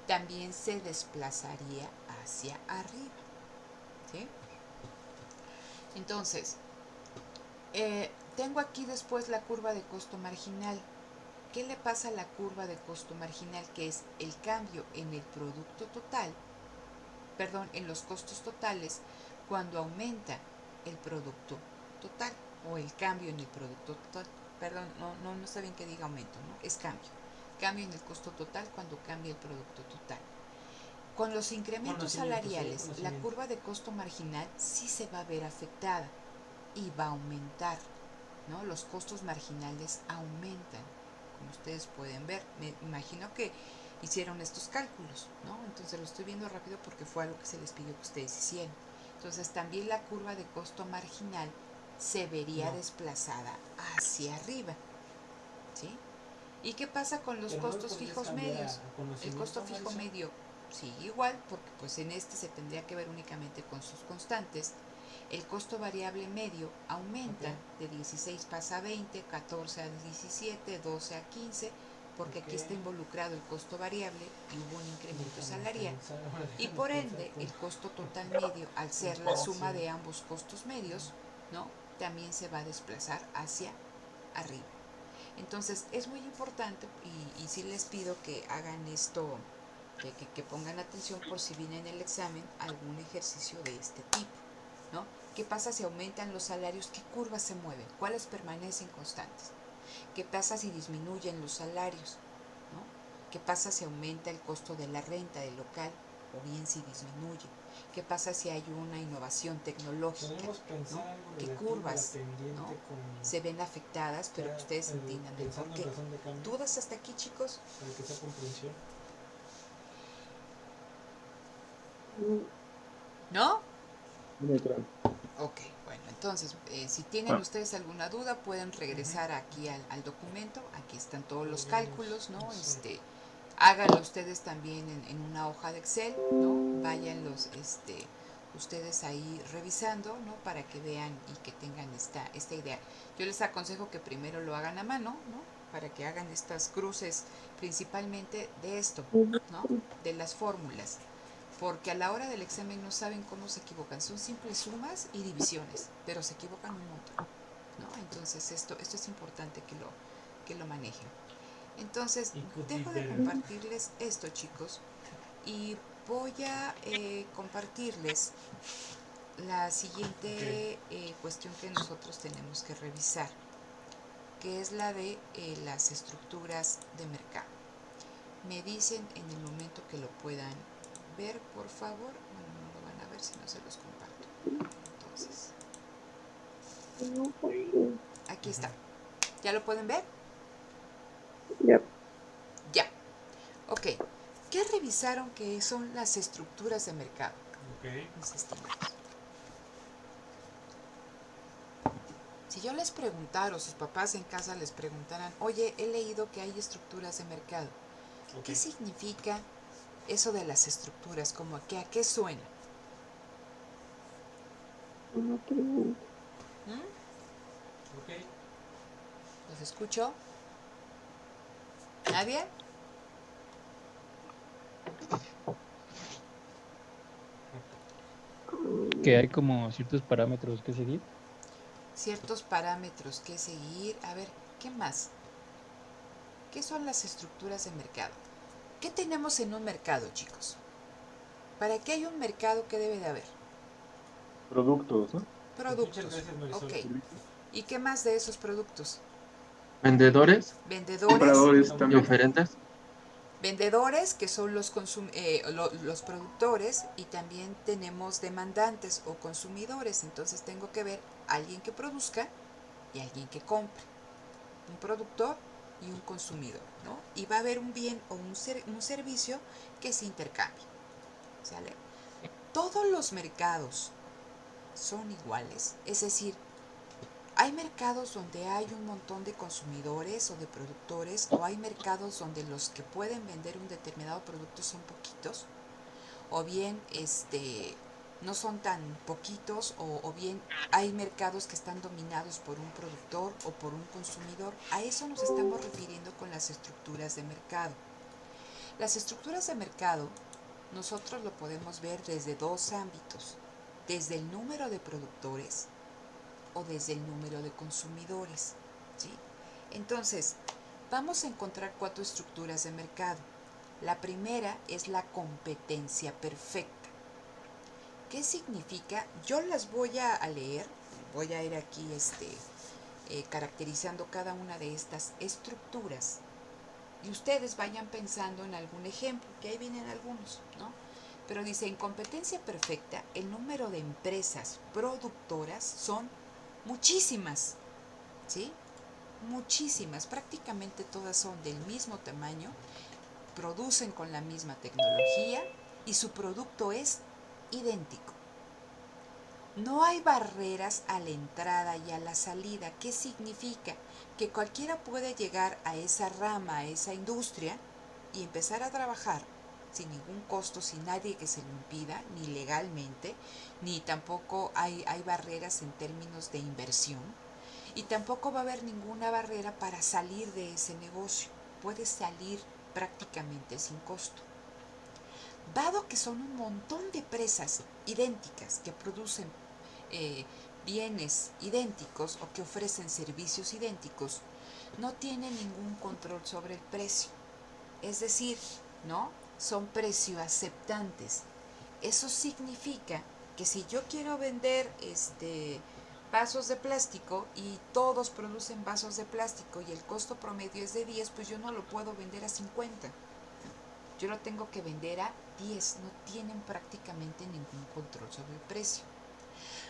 también se desplazaría hacia arriba, ¿sí? Entonces, tengo aquí después la curva de costo marginal. ¿Qué le pasa a la curva de costo marginal? Que es el cambio en el producto total, perdón, en los costos totales cuando aumenta el producto total o el cambio en el producto total. Perdón, no está bien que diga aumento, ¿no? Es cambio. Cambio en el costo total cuando cambia el producto total. Con los incrementos salariales, la curva de costo marginal sí se va a ver afectada y va a aumentar, ¿no? Los costos marginales aumentan, como ustedes pueden ver. Me imagino que hicieron estos cálculos, ¿no? Entonces lo estoy viendo rápido porque fue algo que se les pidió que ustedes hicieran. Entonces también la curva de costo marginal se vería desplazada hacia arriba, ¿sí? ¿Y qué pasa con los costos fijos medios? El costo fijo medio sigue igual porque pues en este se tendría que ver únicamente con sus constantes. El costo variable medio aumenta, de 16 pasa a 20, 14 a 17, 12 a 15, porque aquí está involucrado el costo variable y hubo un incremento salarial. Y por ende, el costo total medio, al ser la suma de ambos costos medios, ¿no?, también se va a desplazar hacia arriba. Entonces, es muy importante y sí les pido que hagan esto, que pongan atención por si viene en el examen algún ejercicio de este tipo, ¿no? ¿Qué pasa si aumentan los salarios? ¿Qué curvas se mueven? ¿Cuáles permanecen constantes? ¿Qué pasa si disminuyen los salarios? ¿No? ¿Qué pasa si aumenta el costo de la renta del local o bien si disminuye? ¿Qué pasa si hay una innovación tecnológica? ¿No? ¿Qué curvas, ¿no?, se ven afectadas, pero que ustedes entiendan el por qué? ¿Dudas hasta aquí, chicos? Para que sea comprensión. Mm, ¿No? No me traen. Ok, bueno, entonces, si tienen ustedes alguna duda, pueden regresar aquí al documento. Aquí están todos los cálculos, ¿no? Háganlo ustedes también en una hoja de Excel, ¿no? Váyanlos, ustedes ahí revisando, ¿no? Para que vean y que tengan esta idea. Yo les aconsejo que primero lo hagan a mano, ¿no? Para que hagan estas cruces principalmente de esto, ¿no? De las fórmulas. Porque a la hora del examen no saben cómo se equivocan. Son simples sumas y divisiones, pero se equivocan un montón, ¿no? Entonces esto es importante que lo manejen. Entonces, dejo de compartirles esto, chicos, y voy a compartirles la siguiente cuestión que nosotros tenemos que revisar, que es la de las estructuras de mercado. Me dicen en el momento que lo puedan ver, por favor. Bueno, no lo van a ver si no se los comparto. Entonces, aquí está. ¿Ya lo pueden ver? Ya. Ya. Ok. ¿Qué revisaron que son las estructuras de mercado? Mis estimados. Si yo les preguntara, o sus papás en casa les preguntaran, oye, he leído que hay estructuras de mercado. ¿Qué significa eso de las estructuras? ¿Cómo a qué suena? Una pregunta. ¿Los escucho? ¿Nadie? Que hay como ciertos parámetros que seguir. Ciertos parámetros que seguir. A ver, ¿qué más? ¿Qué son las estructuras de mercado? ¿Qué tenemos en un mercado, chicos? ¿Para qué hay un mercado? ¿Qué debe de haber? Productos, ¿no? Productos. Muchas gracias, Marisol. Ok. ¿Y qué más de esos productos? Vendedores, Vendedores. compradores y Ujú. oferentes. Vendedores, que son los productores, y también tenemos demandantes o consumidores. Entonces tengo que ver alguien que produzca y alguien que compre. Un productor y un consumidor, ¿no? Y va a haber un bien o un servicio que se intercambie, ¿sale? Todos los mercados son iguales, es decir, hay mercados donde hay un montón de consumidores o de productores, o hay mercados donde los que pueden vender un determinado producto son poquitos, o bien no son tan poquitos, o bien hay mercados que están dominados por un productor o por un consumidor. A eso nos estamos refiriendo con las estructuras de mercado. Las estructuras de mercado nosotros lo podemos ver desde dos ámbitos, desde el número de productores o desde el número de consumidores, ¿sí? Entonces, vamos a encontrar cuatro estructuras de mercado. La primera es la competencia perfecta. ¿Qué significa? Yo las voy a leer, voy a ir aquí caracterizando cada una de estas estructuras y ustedes vayan pensando en algún ejemplo, que ahí vienen algunos, ¿no? Pero dice, en competencia perfecta, el número de empresas productoras son muchísimas, ¿sí? Muchísimas, prácticamente todas son del mismo tamaño, producen con la misma tecnología y su producto es idéntico. No hay barreras a la entrada y a la salida. ¿Qué significa? Que cualquiera puede llegar a esa rama, a esa industria y empezar a trabajar sin ningún costo, sin nadie que se lo impida, ni legalmente, ni tampoco hay barreras en términos de inversión, y tampoco va a haber ninguna barrera para salir de ese negocio. Puedes salir prácticamente sin costo. Dado que son un montón de empresas idénticas que producen bienes idénticos o que ofrecen servicios idénticos, no tienen ningún control sobre el precio. Es decir, ¿no? Son precio aceptantes. Eso significa que si yo quiero vender vasos de plástico y todos producen vasos de plástico y el costo promedio es de 10, pues yo no lo puedo vender a 50. Yo lo tengo que vender a 10. No tienen prácticamente ningún control sobre el precio.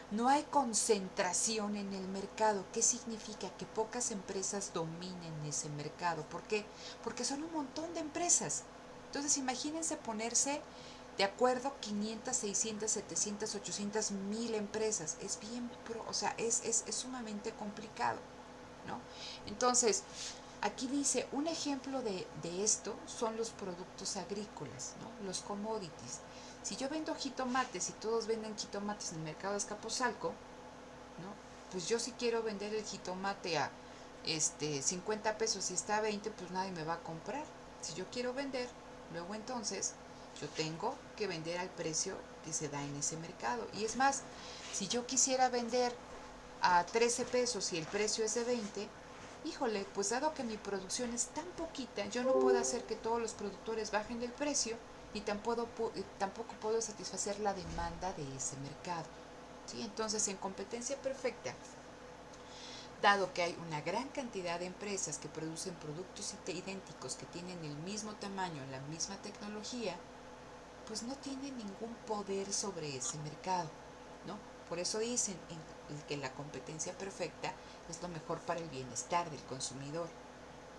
No hay concentración en el mercado. ¿Qué significa? Que pocas empresas dominen ese mercado. ¿Por qué? Porque son un montón de empresas. Entonces imagínense ponerse de acuerdo 500, 600, 700, 800, 1000 empresas. Es bien, o sea, es sumamente complicado, ¿no? Entonces, aquí dice, un ejemplo de esto son los productos agrícolas, ¿no? Los commodities. Si yo vendo jitomates y todos venden jitomates en el mercado de Azcapotzalco, ¿no? Pues yo si quiero vender el jitomate a 50 pesos y está a 20, pues nadie me va a comprar. Si yo quiero vender, luego entonces yo tengo que vender al precio que se da en ese mercado. Y es más, si yo quisiera vender a 13 pesos y el precio es de 20, híjole, pues dado que mi producción es tan poquita, yo no puedo hacer que todos los productores bajen del precio y tampoco puedo satisfacer la demanda de ese mercado. ¿Sí? Entonces, en competencia perfecta, dado que hay una gran cantidad de empresas que producen productos idénticos que tienen el mismo tamaño, la misma tecnología, pues no tienen ningún poder sobre ese mercado, ¿no? Por eso dicen que la competencia perfecta es lo mejor para el bienestar del consumidor,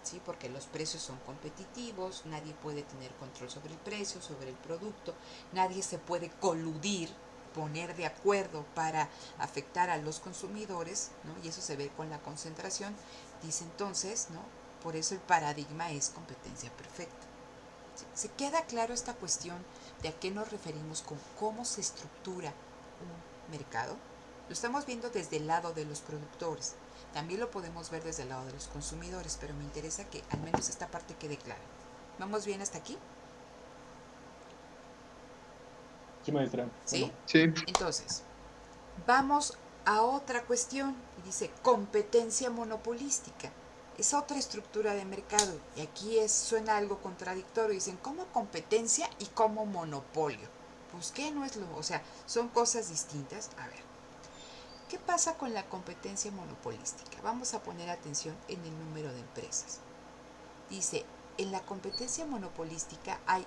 ¿sí? Porque los precios son competitivos, nadie puede tener control sobre el precio, sobre el producto, nadie se puede coludir, poner de acuerdo para afectar a los consumidores, ¿no? Y eso se ve con la concentración, dice entonces, ¿no? Por eso el paradigma es competencia perfecta. ¿Sí? ¿Se queda claro esta cuestión de a qué nos referimos con cómo se estructura un mercado? Lo estamos viendo desde el lado de los productores, también lo podemos ver desde el lado de los consumidores, pero me interesa que al menos esta parte quede clara. ¿Vamos bien hasta aquí? Sí, maestra. ¿Sí? Bueno, Sí. Entonces, vamos a otra cuestión. Dice competencia monopolística. Es otra estructura de mercado. Y aquí suena algo contradictorio. Dicen, ¿cómo competencia y cómo monopolio? Pues, ¿qué no es lo? O sea, son cosas distintas. A ver, ¿qué pasa con la competencia monopolística? Vamos a poner atención en el número de empresas. Dice, en la competencia monopolística hay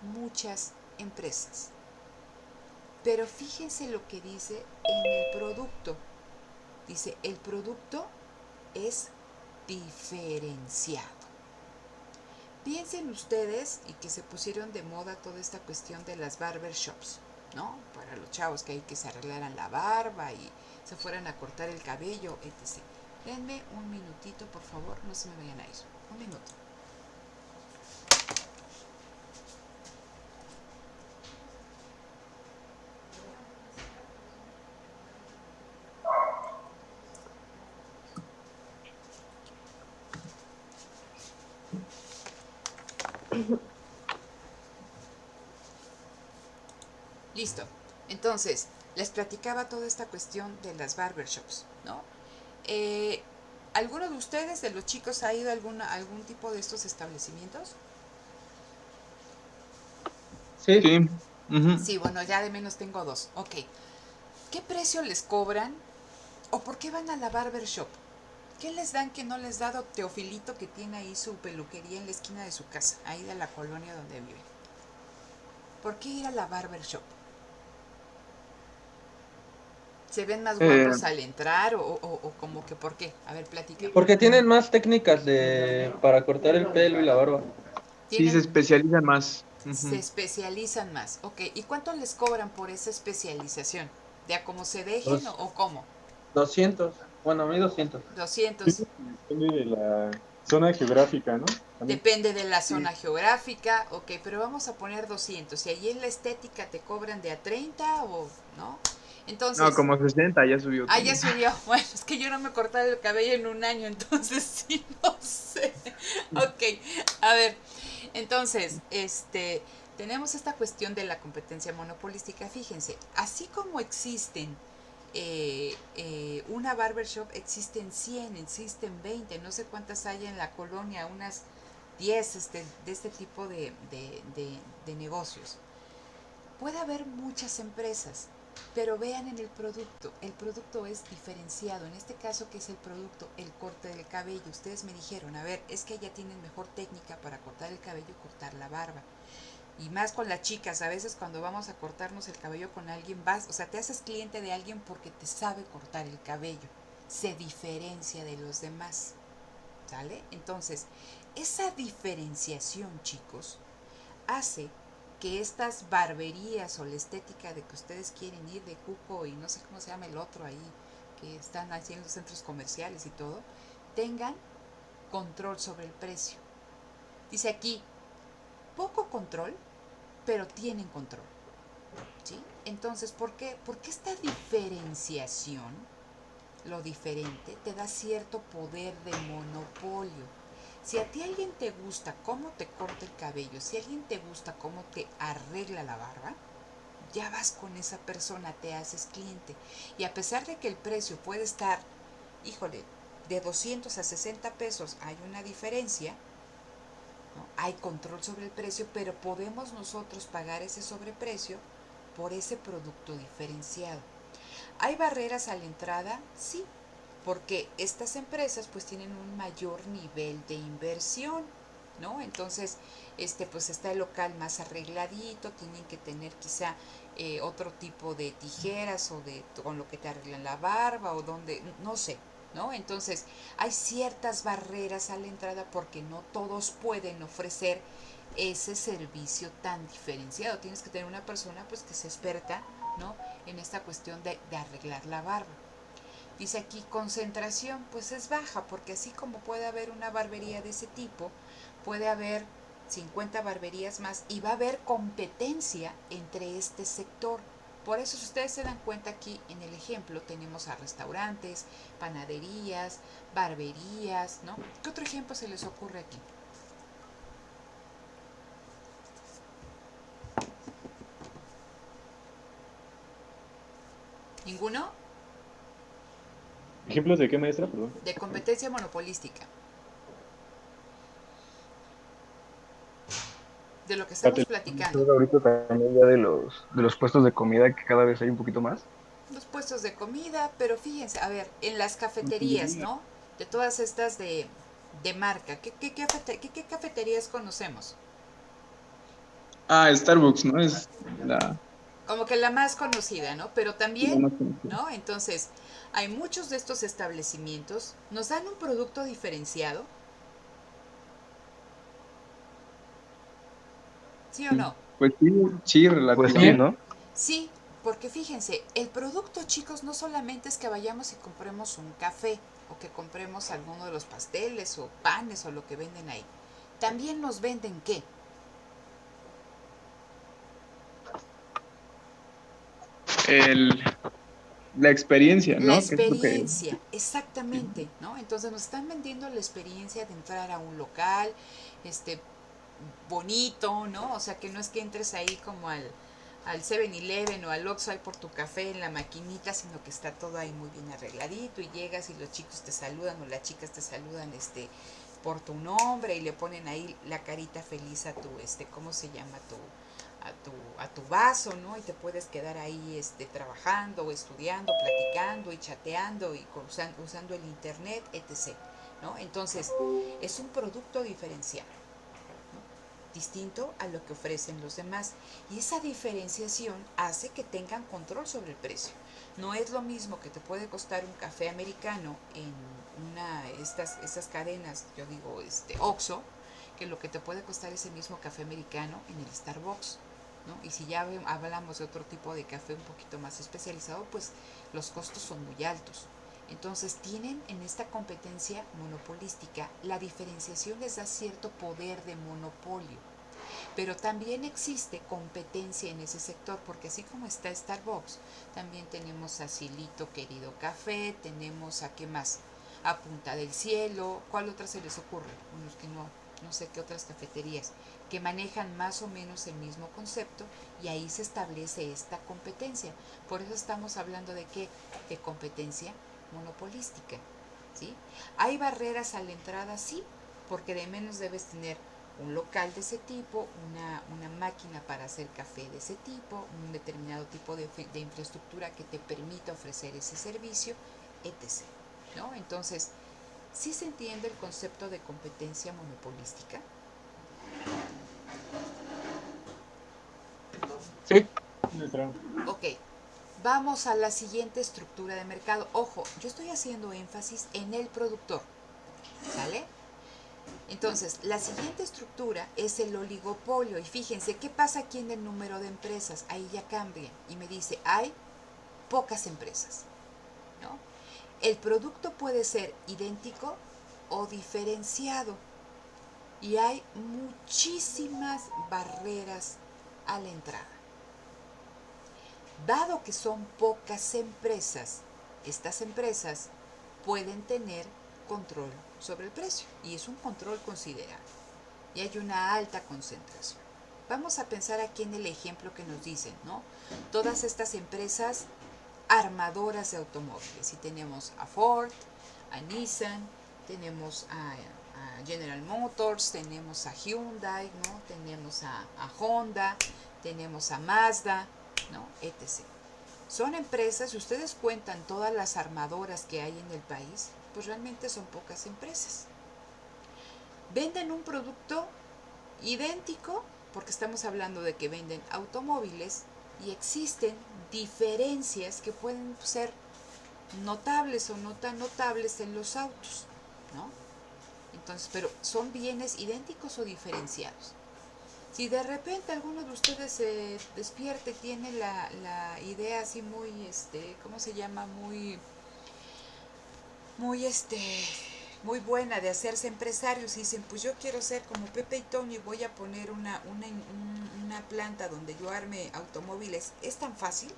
muchas empresas. Pero fíjense lo que dice en el producto. Dice, el producto es diferenciado. Piensen ustedes, y que se pusieron de moda toda esta cuestión de las barbershops, ¿no? Para los chavos que hay que se arreglaran la barba y se fueran a cortar el cabello, etc. Denme un minutito, por favor, no se me vayan a ir. Un minuto. Listo. Entonces, les platicaba toda esta cuestión de las barbershops, ¿no? ¿Alguno de ustedes, de los chicos, ha ido a algún tipo de estos establecimientos? Sí. Sí. Ujú. Sí, bueno, ya de menos tengo dos. Ok. ¿Qué precio les cobran? ¿O por qué van a la barbershop? ¿Qué les dan que no les da Teofilito, que tiene ahí su peluquería en la esquina de su casa, ahí de la colonia donde vive? ¿Por qué ir a la barbershop? ¿Se ven más guapos al entrar o como que por qué? A ver, platícame. Porque tienen más técnicas para cortar el pelo y la barba. Sí, se Tienen, especializan más. se Ujú. especializan más. Ok, ¿y cuánto les cobran por esa especialización? ¿De a cómo se dejen Dos- o cómo? 200. Bueno, a mí 200. 200. depende de la zona geográfica, ¿no? También. Depende de la Sí. zona geográfica, ok, pero vamos a poner 200. Si allí en la estética te cobran de a 30 o no. No, Entonces, como 60 ya subió ya también. subió. Bueno, es que yo no me he cortado el cabello en un año, entonces sí, no sé. Ok, a ver, entonces, tenemos esta cuestión de la competencia monopolística. Fíjense, así como existen una barbershop, existen 100, existen 20, no sé cuántas hay en la colonia, unas 10 de este tipo de negocios. Puede haber muchas empresas, pero vean en el producto es diferenciado. En este caso, ¿qué es el producto? El corte del cabello. Ustedes me dijeron, a ver, es que ya tienen mejor técnica para cortar el cabello y cortar la barba. Y más con las chicas, a veces cuando vamos a cortarnos el cabello con alguien, o sea, te haces cliente de alguien porque te sabe cortar el cabello. Se diferencia de los demás, ¿sale? Entonces, esa diferenciación, chicos, hace que estas barberías o la estética de que ustedes quieren ir de Cuco y no sé cómo se llama el otro ahí, que están así en los centros comerciales y todo, tengan control sobre el precio. Dice aquí, poco control, pero tienen control. ¿Sí? Entonces, ¿por qué? Porque esta diferenciación, lo diferente, te da cierto poder de monopolio. Si a ti alguien te gusta cómo te corta el cabello, si a alguien te gusta cómo te arregla la barba, ya vas con esa persona, te haces cliente. Y a pesar de que el precio puede estar, híjole, de 200 a 60 pesos, hay una diferencia, ¿no? Hay control sobre el precio, pero podemos nosotros pagar ese sobreprecio por ese producto diferenciado. ¿Hay barreras a la entrada? Sí, porque estas empresas pues tienen un mayor nivel de inversión, ¿no? Entonces, pues está el local más arregladito, tienen que tener quizá otro tipo de tijeras o con lo que te arreglan la barba o donde, no sé, ¿no? Entonces, hay ciertas barreras a la entrada porque no todos pueden ofrecer ese servicio tan diferenciado. Tienes que tener una persona pues que se experta, ¿no? En esta cuestión de arreglar la barba. Dice aquí concentración, pues es baja, porque así como puede haber una barbería de ese tipo, puede haber 50 barberías más y va a haber competencia entre este sector. Por eso, si ustedes se dan cuenta aquí en el ejemplo, tenemos a restaurantes, panaderías, barberías, ¿no? ¿Qué otro ejemplo se les ocurre aquí? ¿Ninguno? ¿Ejemplos de qué, maestra? Perdón. De competencia monopolística. De lo que estamos platicando. Ahorita también ya de los puestos de comida que cada vez hay un poquito más. Los puestos de comida, pero fíjense, a ver, en las cafeterías, ¿no? De todas estas de marca, ¿qué cafeterías conocemos? Ah, Starbucks, ¿no? Es la, Como que la más conocida, ¿no? Pero la también, más conocida. ¿no? Entonces, hay muchos de estos establecimientos, nos dan un producto diferenciado, ¿sí o no? Pues sí, sí, Pues relativo. sí, ¿no? Sí, porque fíjense, el producto, chicos, no solamente es que vayamos y compremos un café o que compremos alguno de los pasteles o panes o lo que venden ahí. También nos venden ¿qué? El, la experiencia, La ¿no? Que es lo que... experiencia, exactamente, ¿no? Entonces nos están vendiendo la experiencia de entrar a un local, bonito, ¿no? O sea, que no es que entres ahí como al 7-Eleven o al Oxxo ahí por tu café en la maquinita, sino que está todo ahí muy bien arregladito y llegas y los chicos te saludan o las chicas te saludan por tu nombre y le ponen ahí la carita feliz a tu ¿cómo se llama? A tu vaso, ¿no? Y te puedes quedar ahí trabajando o estudiando, platicando y chateando y usando el internet, etc. ¿No? Entonces, es un producto diferenciado, distinto a lo que ofrecen los demás. Y esa diferenciación hace que tengan control sobre el precio. No es lo mismo que te puede costar un café americano en estas cadenas, yo digo Oxxo, que lo que te puede costar ese mismo café americano en el Starbucks, ¿no? Y si ya hablamos de otro tipo de café un poquito más especializado, pues los costos son muy altos. Entonces tienen en esta competencia monopolística, la diferenciación les da cierto poder de monopolio, pero también existe competencia en ese sector, porque así como está Starbucks, también tenemos a Cielito Querido Café, tenemos a qué más, a Punta del Cielo, ¿cuál otra se les ocurre? Unos que no sé qué otras cafeterías, que manejan más o menos el mismo concepto y ahí se establece esta competencia. Por eso estamos hablando de qué, de competencia monopolística, ¿sí? ¿Hay barreras a la entrada? Sí, porque de menos debes tener un local de ese tipo, una máquina para hacer café de ese tipo, un determinado tipo de infraestructura que te permita ofrecer ese servicio, etc. ¿No? Entonces, ¿sí se entiende el concepto de competencia monopolística? Sí. Maestra. Ok. Vamos a la siguiente estructura de mercado. Ojo, yo estoy haciendo énfasis en el productor, ¿sale? Entonces, la siguiente estructura es el oligopolio. Y fíjense, ¿qué pasa aquí en el número de empresas? Ahí ya cambia y me dice, hay pocas empresas, ¿no? El producto puede ser idéntico o diferenciado. Y hay muchísimas barreras a la entrada. Dado que son pocas empresas, estas empresas pueden tener control sobre el precio y es un control considerable y hay una alta concentración. Vamos a pensar aquí en el ejemplo que nos dicen, ¿no? Todas estas empresas armadoras de automóviles y tenemos a Ford, a Nissan, tenemos a General Motors, tenemos a Hyundai, ¿no? Tenemos a Honda, tenemos a Mazda, ¿no? etc. Son empresas, si ustedes cuentan todas las armadoras que hay en el país, pues realmente son pocas empresas. Venden un producto idéntico, porque estamos hablando de que venden automóviles, y existen diferencias que pueden ser notables o no tan notables en los autos, ¿no? Entonces, pero son bienes idénticos o diferenciados. Si de repente alguno de ustedes se despierta y tiene la idea así muy, ¿cómo se llama? Muy buena de hacerse empresarios y dicen, pues yo quiero ser como Pepe y Toño y voy a poner una planta donde yo arme automóviles, ¿es tan fácil?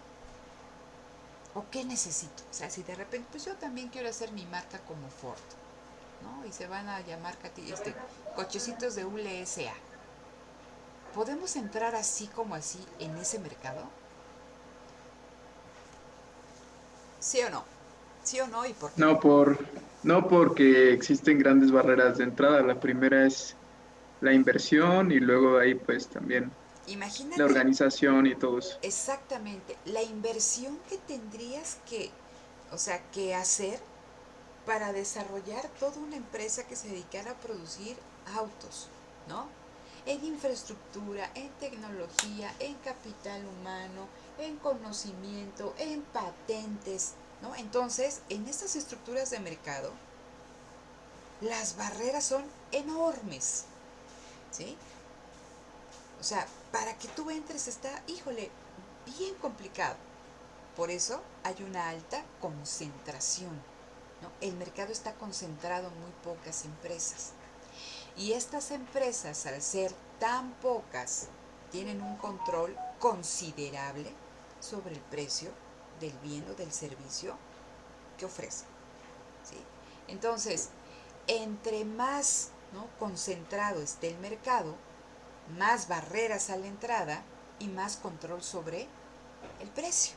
¿O qué necesito? O sea, si de repente, pues yo también quiero hacer mi marca como Ford, ¿no? Y se van a llamar cochecitos de ULSA. ¿Podemos entrar así como así en ese mercado? ¿Sí o no? ¿Sí o no? ¿Y por qué? No porque existen grandes barreras de entrada. La primera es la inversión y luego ahí pues también la Imagínate organización y todo eso. exactamente la inversión que tendrías que hacer para desarrollar toda una empresa que se dedicara a producir autos, ¿no? En infraestructura, en tecnología, en capital humano, en conocimiento, en patentes, ¿no? Entonces, en estas estructuras de mercado, las barreras son enormes, ¿sí? O sea, para que tú entres está, híjole, bien complicado. Por eso hay una alta concentración, ¿no? El mercado está concentrado en muy pocas empresas. Y estas empresas, al ser tan pocas, tienen un control considerable sobre el precio del bien o del servicio que ofrecen, ¿sí? Entonces, entre más, ¿no?, concentrado esté el mercado, más barreras a la entrada y más control sobre el precio,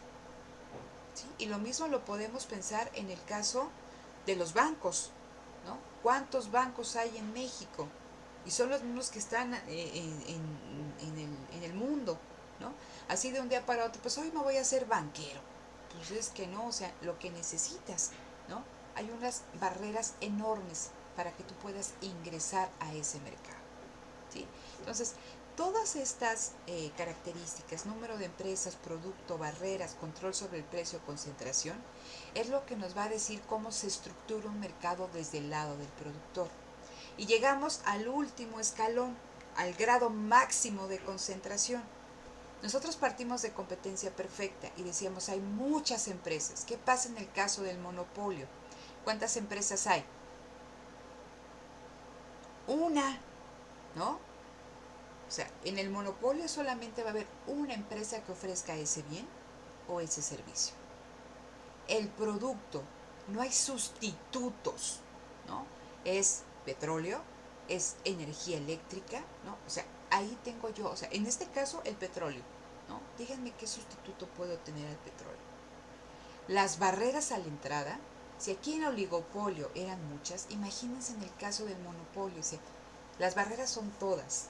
¿sí? Y lo mismo lo podemos pensar en el caso de los bancos, ¿no? ¿Cuántos bancos hay en México? Y son los mismos que están en el mundo, ¿no? Así de un día para otro, pues hoy me voy a hacer banquero. Pues es que no, o sea, lo que necesitas, ¿no? Hay unas barreras enormes para que tú puedas ingresar a ese mercado, ¿sí? Entonces, todas estas características, número de empresas, producto, barreras, control sobre el precio, concentración, es lo que nos va a decir cómo se estructura un mercado desde el lado del productor. Y llegamos al último escalón, al grado máximo de concentración. Nosotros partimos de competencia perfecta y decíamos, hay muchas empresas. ¿Qué pasa en el caso del monopolio? ¿Cuántas empresas hay? Una, ¿no? O sea, en el monopolio solamente va a haber una empresa que ofrezca ese bien o ese servicio. El producto, no hay sustitutos, ¿no? Es petróleo, es energía eléctrica, ¿no? O sea, ahí tengo yo, o sea, en este caso el petróleo, ¿no? Díganme qué sustituto puedo tener al petróleo. Las barreras a la entrada, si aquí en el oligopolio eran muchas, imagínense en el caso del monopolio, o sea, las barreras son todas.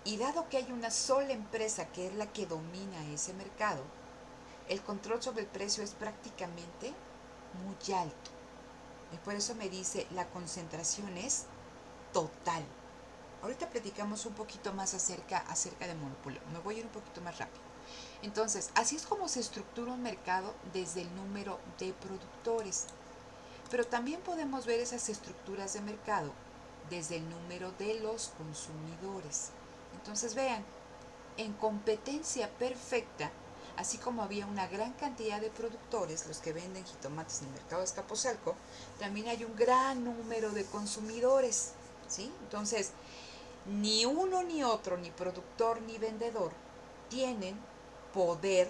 Y dado que hay una sola empresa que es la que domina ese mercado, el control sobre el precio es prácticamente muy alto. Y por eso me dice, la concentración es total. Ahorita platicamos un poquito más acerca de monopolio. Me voy a ir un poquito más rápido. Entonces, así es como se estructura un mercado desde el número de productores. Pero también podemos ver esas estructuras de mercado desde el número de los consumidores. Entonces vean, en competencia perfecta, así como había una gran cantidad de productores, los que venden jitomates en el mercado de Azcapotzalco, también hay un gran número de consumidores, ¿sí? Entonces, ni uno ni otro, ni productor ni vendedor, tienen poder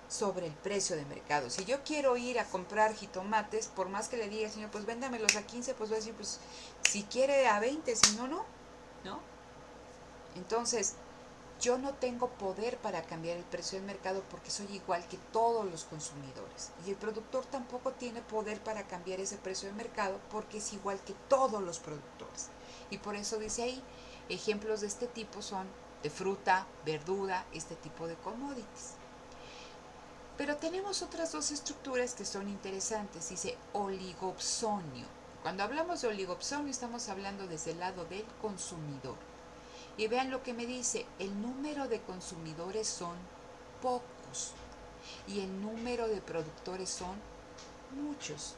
sobre el precio de mercado. Si yo quiero ir a comprar jitomates, por más que le diga al señor, pues véndamelos a 15, pues voy a decir, pues si quiere a 20, si no, no, ¿no? Entonces, yo no tengo poder para cambiar el precio del mercado porque soy igual que todos los consumidores. Y el productor tampoco tiene poder para cambiar ese precio del mercado porque es igual que todos los productores. Y por eso dice ahí, ejemplos de este tipo son de fruta, verdura, este tipo de commodities. Pero tenemos otras dos estructuras que son interesantes. Dice oligopsonio. Cuando hablamos de oligopsonio estamos hablando desde el lado del consumidor. Y vean lo que me dice, el número de consumidores son pocos y el número de productores son muchos,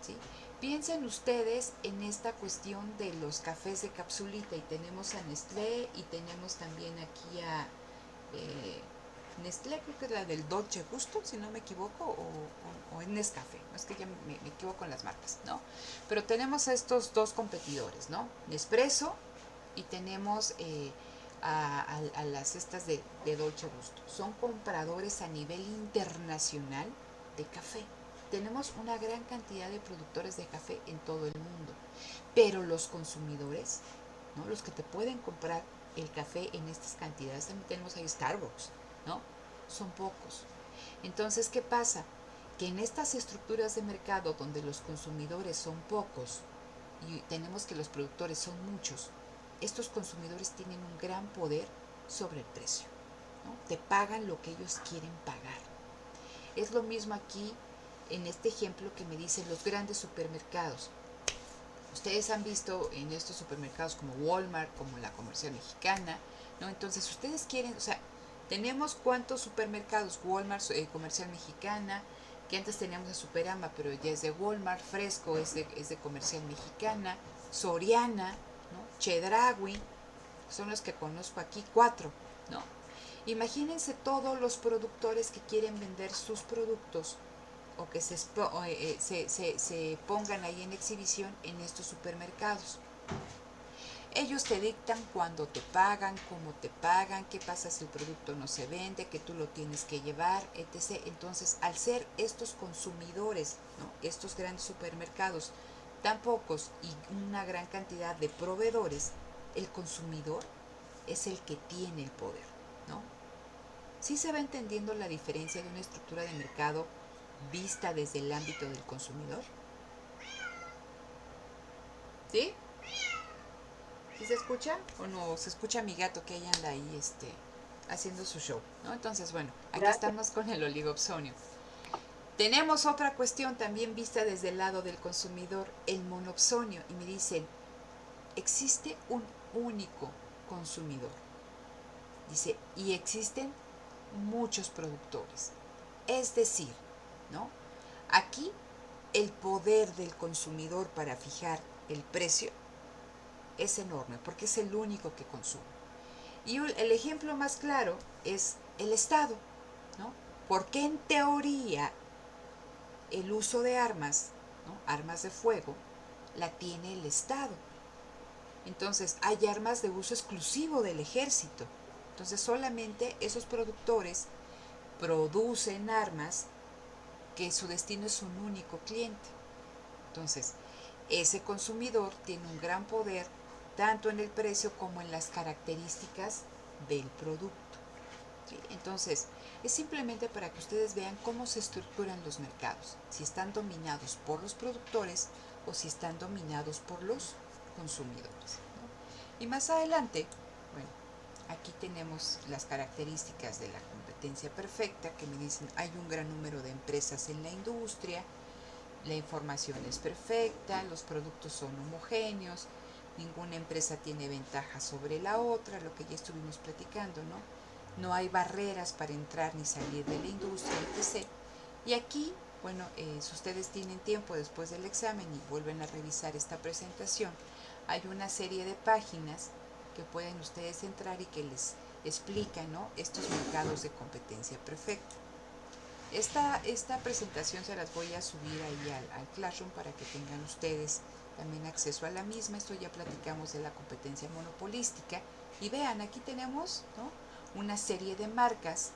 ¿sí? Piensen ustedes en esta cuestión de los cafés de capsulita y tenemos a Nestlé y tenemos también aquí a Nestlé, creo que es la del Dolce Gusto, si no me equivoco, o es Nescafé, no es que ya me equivoco en las marcas, ¿no? Pero tenemos a estos dos competidores, ¿no? Nespresso y tenemos a las estas de Dolce Gusto. Son compradores a nivel internacional de café. Tenemos una gran cantidad de productores de café en todo el mundo, pero los consumidores, ¿no? Los que te pueden comprar el café en estas cantidades, también tenemos ahí Starbucks, ¿no? Son pocos. Entonces, ¿qué pasa? Que en estas estructuras de mercado donde los consumidores son pocos y tenemos que los productores son muchos, estos consumidores tienen un gran poder sobre el precio, ¿no? Te pagan lo que ellos quieren pagar. Es lo mismo aquí en este ejemplo que me dicen los grandes supermercados. Ustedes han visto en estos supermercados como Walmart, como la Comercial Mexicana, ¿no? Entonces ustedes quieren, o sea, tenemos cuántos supermercados, Walmart, Comercial Mexicana, que antes teníamos a Superama, pero ya es de Walmart, Fresco es de Comercial Mexicana, Soriana, ¿no? Chedraui, son los que conozco aquí, 4, ¿no? Imagínense todos los productores que quieren vender sus productos o que se pongan ahí en exhibición en estos supermercados. Ellos te dictan cuándo te pagan, cómo te pagan, qué pasa si el producto no se vende, que tú lo tienes que llevar, etc. Entonces, al ser estos consumidores, ¿no? Estos grandes supermercados tan pocos y una gran cantidad de proveedores, el consumidor es el que tiene el poder, ¿no? ¿Sí se va entendiendo la diferencia de una estructura de mercado vista desde el ámbito del consumidor? ¿Sí? ¿Sí se escucha? ¿O no? Se escucha mi gato que ella anda ahí haciendo su show, ¿no? Entonces, bueno, aquí estamos con el oligopsonio. Tenemos otra cuestión también vista desde el lado del consumidor, el monopsonio. Y me dicen, existe un único consumidor. Dice, y existen muchos productores. Es decir, ¿no? Aquí el poder del consumidor para fijar el precio es enorme porque es el único que consume. Y el ejemplo más claro es el Estado, ¿no? Porque en teoría el uso de armas, ¿no? Armas de fuego, la tiene el Estado. Entonces hay armas de uso exclusivo del ejército. Entonces solamente esos productores producen armas que su destino es un único cliente. Entonces, ese consumidor tiene un gran poder tanto en el precio como en las características del producto, ¿sí? Entonces, es simplemente para que ustedes vean cómo se estructuran los mercados, si están dominados por los productores o si están dominados por los consumidores, ¿no? Y más adelante, bueno, aquí tenemos las características de la competencia perfecta, que me dicen hay un gran número de empresas en la industria, la información es perfecta, los productos son homogéneos, ninguna empresa tiene ventaja sobre la otra, lo que ya estuvimos platicando, ¿no? No hay barreras para entrar ni salir de la industria, etc. Y aquí, bueno, si ustedes tienen tiempo después del examen y vuelven a revisar esta presentación, hay una serie de páginas que pueden ustedes entrar y que les explican, ¿no?, estos mercados de competencia perfecta. Esta presentación se las voy a subir ahí al Classroom para que tengan ustedes también acceso a la misma. Esto ya platicamos de la competencia monopolística. Y vean, aquí tenemos, ¿no?, una serie de marcas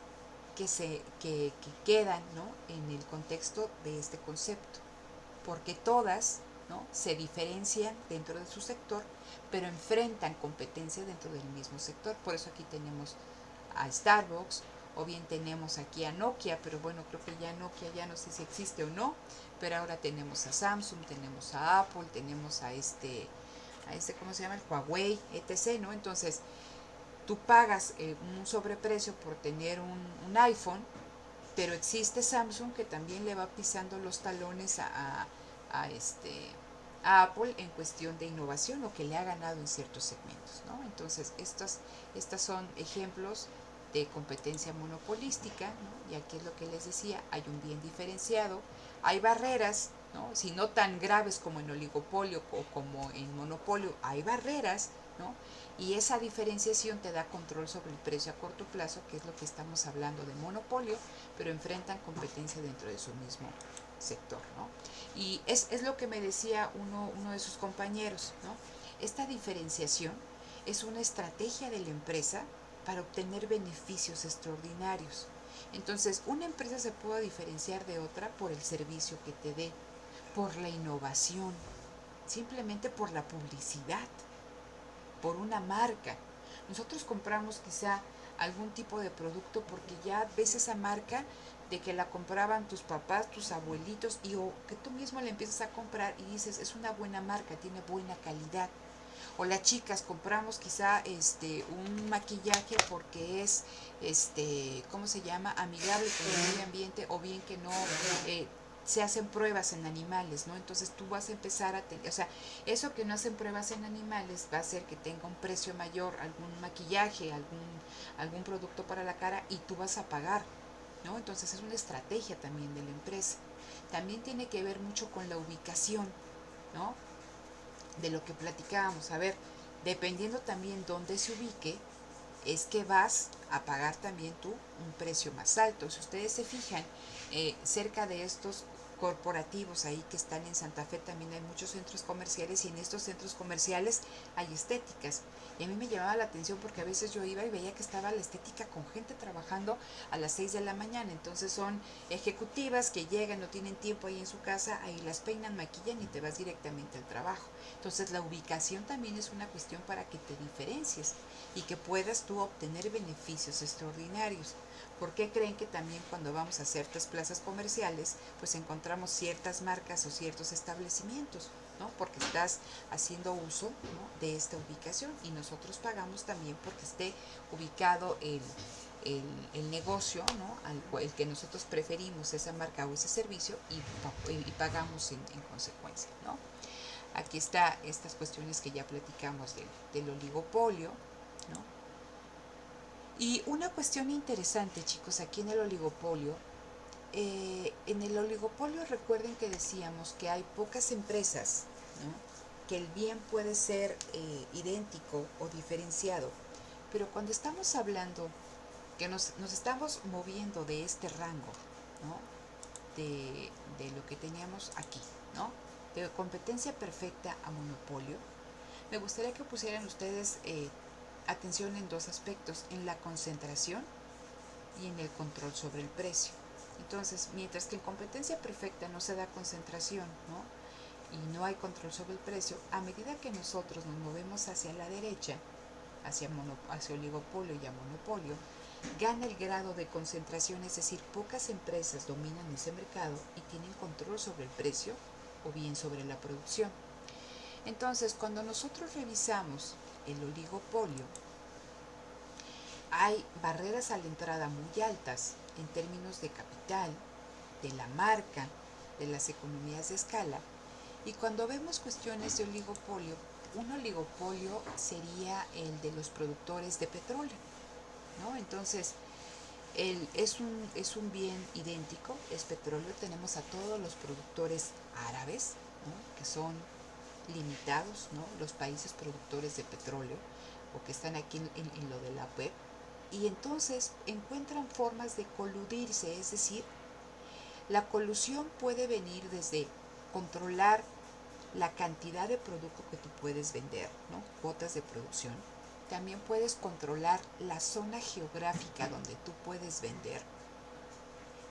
que quedan, ¿no?, en el contexto de este concepto, porque todas, ¿no?, se diferencian dentro de su sector, pero enfrentan competencia dentro del mismo sector. Por eso aquí tenemos a Starbucks, o bien tenemos aquí a Nokia, pero bueno, creo que ya Nokia ya no sé si existe o no, pero ahora tenemos a Samsung, tenemos a Apple, tenemos a ¿cómo se llama?, el Huawei, etc., ¿no? Entonces, tú pagas un sobreprecio por tener un iPhone, pero existe Samsung que también le va pisando los talones a Apple en cuestión de innovación, o que le ha ganado en ciertos segmentos, ¿no? Entonces, estas son ejemplos de competencia monopolística, ¿no? Y aquí es lo que les decía, hay un bien diferenciado, hay barreras, ¿no?, si no tan graves como en oligopolio o como en monopolio, hay barreras, ¿no?, y esa diferenciación te da control sobre el precio a corto plazo, que es lo que estamos hablando de monopolio, pero enfrentan competencia dentro de su mismo sector, ¿no? Y es lo que me decía uno de sus compañeros, ¿no? Esta diferenciación es una estrategia de la empresa para obtener beneficios extraordinarios. Entonces, una empresa se puede diferenciar de otra por el servicio que te dé, por la innovación, simplemente por la publicidad, por una marca. Nosotros compramos quizá algún tipo de producto porque ya ves esa marca de que la compraban tus papás, tus abuelitos, y o que tú mismo la empiezas a comprar y dices, es una buena marca, tiene buena calidad. O las chicas compramos quizá un maquillaje porque es ¿cómo se llama?, amigable con el medio ambiente, o bien que no se hacen pruebas en animales, ¿no? Entonces tú vas a empezar a tener, o sea, eso que no hacen pruebas en animales va a hacer que tenga un precio mayor algún maquillaje, algún producto para la cara, y tú vas a pagar, ¿no? Entonces es una estrategia también de la empresa. También tiene que ver mucho con la ubicación, ¿no?, de lo que platicábamos. A ver, dependiendo también dónde se ubique, es que vas a pagar también tú un precio más alto. Si ustedes se fijan, cerca de estos corporativos ahí que están en Santa Fe también hay muchos centros comerciales, y en estos centros comerciales hay estéticas. Y a mí me llamaba la atención porque a veces yo iba y veía que estaba la estética con gente trabajando a las 6 de la mañana. Entonces son ejecutivas que llegan, no tienen tiempo ahí en su casa, ahí las peinan, maquillan y te vas directamente al trabajo. Entonces la ubicación también es una cuestión para que te diferencies y que puedas tú obtener beneficios extraordinarios. ¿Por qué creen que también cuando vamos a ciertas plazas comerciales pues encontramos ciertas marcas o ciertos establecimientos, ¿no? Porque estás haciendo uso, ¿no?, de esta ubicación, y nosotros pagamos también porque esté ubicado el negocio, ¿no?, el que nosotros preferimos esa marca o ese servicio, y pagamos en consecuencia, ¿no? Aquí está estas cuestiones que ya platicamos del oligopolio, ¿no? Y una cuestión interesante, chicos, aquí en el oligopolio, recuerden que decíamos que hay pocas empresas, ¿no?, que el bien puede ser idéntico o diferenciado, pero cuando estamos hablando que nos estamos moviendo de este rango, ¿no?, de lo que teníamos aquí, ¿no?, de competencia perfecta a monopolio, me gustaría que pusieran ustedes atención en dos aspectos, en la concentración y en el control sobre el precio. Entonces, mientras que en competencia perfecta no se da concentración, ¿no?, y no hay control sobre el precio, a medida que nosotros nos movemos hacia la derecha, hacia oligopolio y a monopolio, gana el grado de concentración, es decir, pocas empresas dominan ese mercado y tienen control sobre el precio o bien sobre la producción. Entonces, cuando nosotros revisamos el oligopolio, hay barreras a la entrada muy altas en términos de capital, de la marca, de las economías de escala. Y cuando vemos cuestiones de oligopolio, un oligopolio sería el de los productores de petróleo, ¿no? Entonces, es un bien idéntico, es petróleo. Tenemos a todos los productores árabes, ¿no?, que son limitados, ¿no? Los países productores de petróleo o que están aquí en lo de la OPEP, y entonces encuentran formas de coludirse, es decir, la colusión puede venir desde controlar la cantidad de producto que tú puedes vender, ¿no? Cuotas de producción. También puedes controlar la zona geográfica donde tú puedes vender.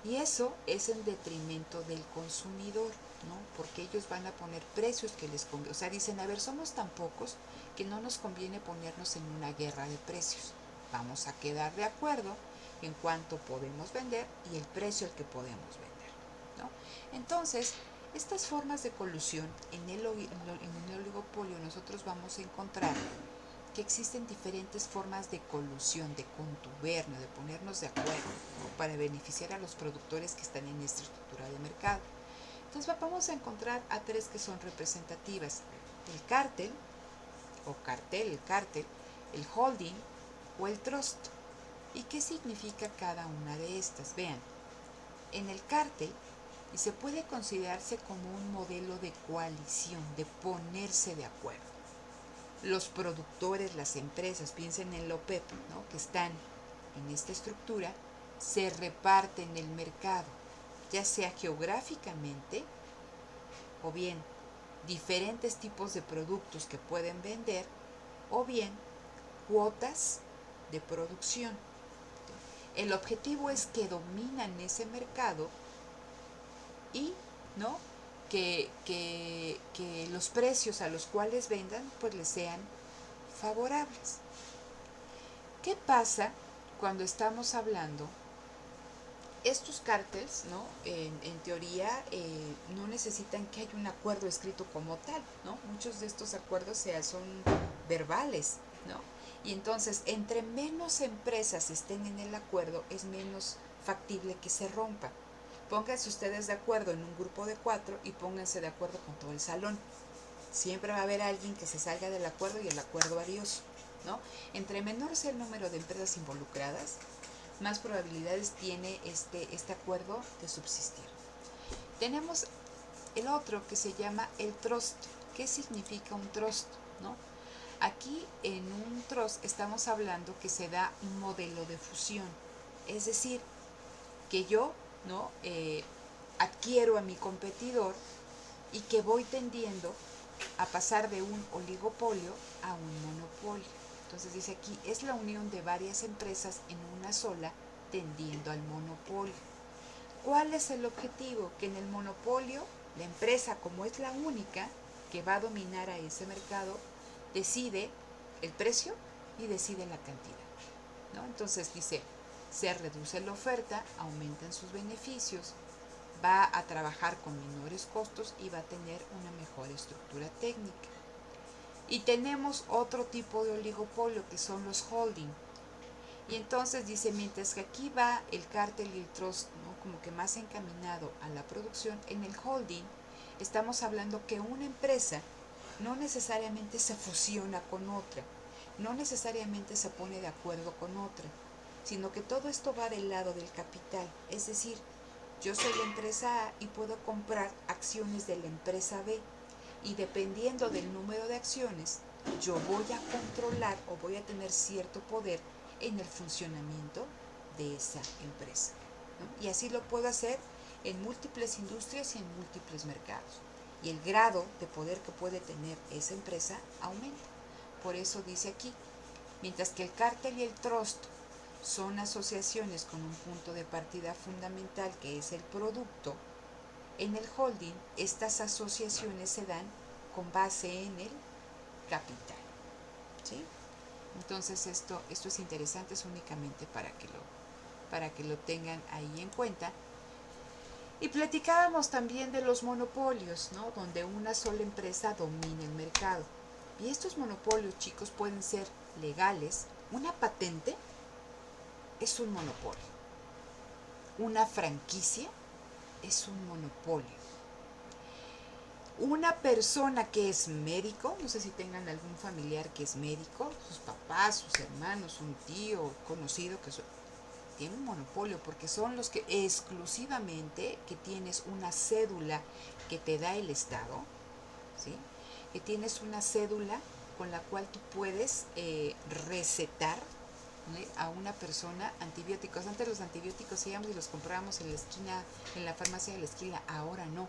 Y eso es en detrimento del consumidor, ¿no? Porque ellos van a poner precios que les conviene. O sea, dicen, a ver, somos tan pocos que no nos conviene ponernos en una guerra de precios. Vamos a quedar de acuerdo en cuánto podemos vender y el precio al que podemos vender, ¿no? Entonces, estas formas de colusión en el oligopolio nosotros vamos a encontrar que existen diferentes formas de colusión, de contubernio, de ponernos de acuerdo, ¿no? Para beneficiar a los productores que están en esta estructura de mercado. Entonces vamos a encontrar a tres que son representativas: el cártel o cartel, el cártel, el holding o el trust. ¿Y qué significa cada una de estas? Vean, en el cártel, y se puede considerarse como un modelo de coalición, de ponerse de acuerdo. Los productores, las empresas, piensen en la OPEP, ¿no? Que están en esta estructura, se reparten el mercado, ya sea geográficamente o bien diferentes tipos de productos que pueden vender o bien cuotas de producción. El objetivo es que dominan ese mercado y, ¿no?, que los precios a los cuales vendan pues les sean favorables. ¿Qué pasa cuando estamos hablando? Estos cárteles, ¿no? En teoría no necesitan que haya un acuerdo escrito como tal, ¿no? Muchos de estos acuerdos son verbales, ¿no? Y entonces, entre menos empresas estén en el acuerdo, es menos factible que se rompa. Pónganse ustedes de acuerdo en un grupo de 4 y pónganse de acuerdo con todo el salón. Siempre va a haber alguien que se salga del acuerdo y el acuerdo adiós, ¿no? Entre menor sea el número de empresas involucradas, más probabilidades tiene este acuerdo de subsistir. Tenemos el otro que se llama el trust. ¿Qué significa un trust, no? Aquí en un trust estamos hablando que se da un modelo de fusión, es decir, que yo, ¿no?, adquiero a mi competidor y que voy tendiendo a pasar de un oligopolio a un monopolio. Entonces dice aquí, es la unión de varias empresas en una sola tendiendo al monopolio. ¿Cuál es el objetivo? Que en el monopolio, la empresa, como es la única que va a dominar a ese mercado, decide el precio y decide la cantidad, ¿no? Entonces dice, se reduce la oferta, aumentan sus beneficios, va a trabajar con menores costos y va a tener una mejor estructura técnica. Y tenemos otro tipo de oligopolio que son los holding. Y entonces dice, mientras que aquí va el cártel y el trust, ¿no?, como que más encaminado a la producción, en el holding estamos hablando que una empresa no necesariamente se fusiona con otra, no necesariamente se pone de acuerdo con otra, sino que todo esto va del lado del capital. Es decir, yo soy la empresa A y puedo comprar acciones de la empresa B, y dependiendo del número de acciones, yo voy a controlar o voy a tener cierto poder en el funcionamiento de esa empresa, ¿no? Y así lo puedo hacer en múltiples industrias y en múltiples mercados. Y el grado de poder que puede tener esa empresa aumenta. Por eso dice aquí, mientras que el cártel y el trust son asociaciones con un punto de partida fundamental que es el producto, en el holding estas asociaciones se dan con base en el capital, ¿sí? Entonces esto es interesante, es únicamente para que lo tengan ahí en cuenta. Y platicábamos también de los monopolios, ¿no?, donde una sola empresa domina el mercado. Y estos monopolios, chicos, pueden ser legales. Una patente es un monopolio. Una franquicia es un monopolio. Una persona que es médico, no sé si tengan algún familiar que es médico, sus papás, sus hermanos, un tío conocido que tiene un monopolio, porque son los que exclusivamente que tienes una cédula que te da el Estado, ¿sí?, tienes una cédula con la cual tú puedes recetar, ¿no?, a una persona antibióticos. Antes los antibióticos íbamos y los comprábamos en la esquina, en la farmacia de la esquina. Ahora no.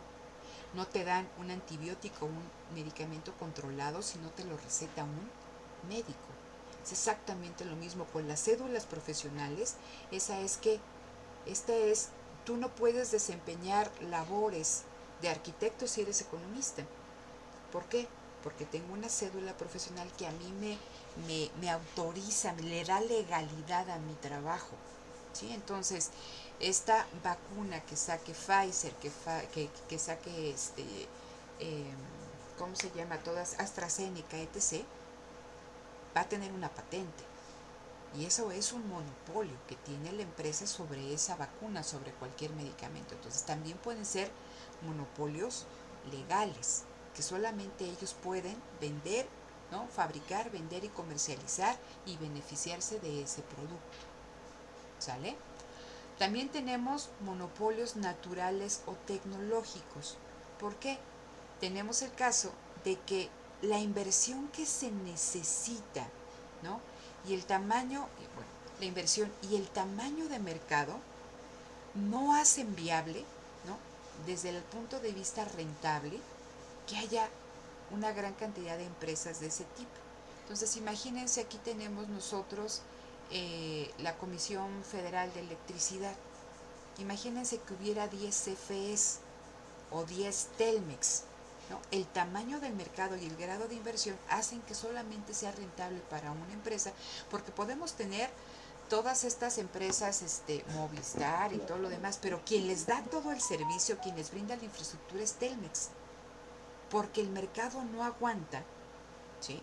No te dan un antibiótico, un medicamento controlado, si no te lo receta un médico. Es exactamente lo mismo con las cédulas profesionales. Tú no puedes desempeñar labores de arquitecto si eres economista. ¿Por qué? Porque tengo una cédula profesional que a mí me autoriza, le da legalidad a mi trabajo, ¿sí? Entonces, esta vacuna que saque Pfizer, que saque ¿cómo se llama? Todas, AstraZeneca, etc., va a tener una patente. Y eso es un monopolio que tiene la empresa sobre esa vacuna, sobre cualquier medicamento. Entonces también pueden ser monopolios legales, que solamente ellos pueden vender, ¿no?, fabricar, vender y comercializar y beneficiarse de ese producto. ¿Sale? También tenemos monopolios naturales o tecnológicos. ¿Por qué? Tenemos el caso de que la inversión que se necesita, ¿no?, y el tamaño, bueno, la inversión y el tamaño de mercado no hacen viable, ¿no?, desde el punto de vista rentable, que haya una gran cantidad de empresas de ese tipo. Entonces, imagínense, aquí tenemos nosotros la Comisión Federal de Electricidad. Imagínense que hubiera 10 CFEs o 10 Telmex, ¿no? El tamaño del mercado y el grado de inversión hacen que solamente sea rentable para una empresa, porque podemos tener todas estas empresas, Movistar y todo lo demás, pero quien les da todo el servicio, quien les brinda la infraestructura es Telmex, porque el mercado no aguanta, ¿sí?,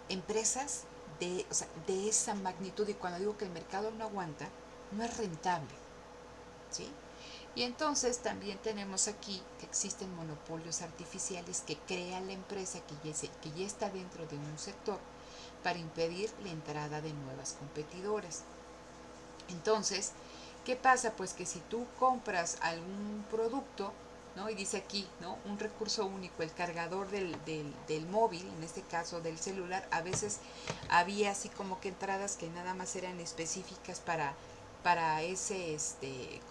empresas de esa magnitud. Y cuando digo que el mercado no aguanta, no es rentable, ¿sí? Y entonces también tenemos aquí que existen monopolios artificiales que crea la empresa que ya está dentro de un sector para impedir la entrada de nuevas competidoras. Entonces, ¿qué pasa? Pues que si tú compras algún producto, ¿no?, y dice aquí, ¿no?, un recurso único, el cargador del móvil, en este caso del celular, a veces había así como que entradas que nada más eran específicas para ese,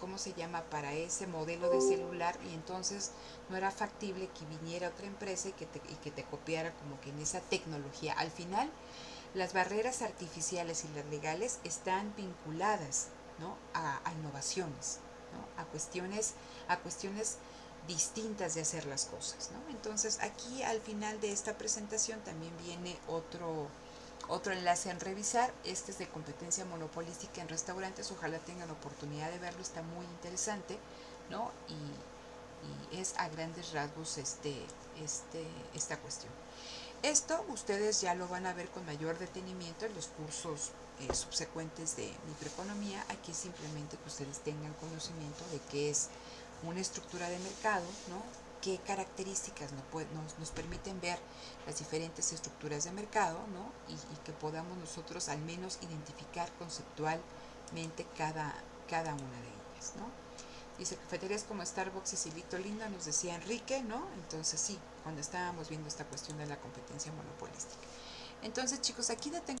¿cómo se llama?, para ese modelo de celular, y entonces no era factible que viniera otra empresa y que te copiara como que en esa tecnología. Al final, las barreras artificiales y las legales están vinculadas, ¿no?, a innovaciones, ¿no?, a cuestiones distintas de hacer las cosas, ¿no? Entonces, aquí al final de esta presentación también viene otro enlace en revisar. Este es de competencia monopolística en restaurantes. Ojalá tengan oportunidad de verlo, está muy interesante, ¿no? Y es a grandes rasgos esta cuestión. Esto ustedes ya lo van a ver con mayor detenimiento en los cursos subsecuentes de microeconomía. Aquí simplemente que ustedes tengan conocimiento de qué es una estructura de mercado, ¿no?, qué características nos permiten ver las diferentes estructuras de mercado, ¿no?, y que podamos nosotros al menos identificar conceptualmente cada una de ellas, ¿no? Dice, cafeterías como Starbucks y Cielito Lindo, nos decía Enrique, ¿no? Entonces sí, cuando estábamos viendo esta cuestión de la competencia monopolística. Entonces, chicos, aquí detengo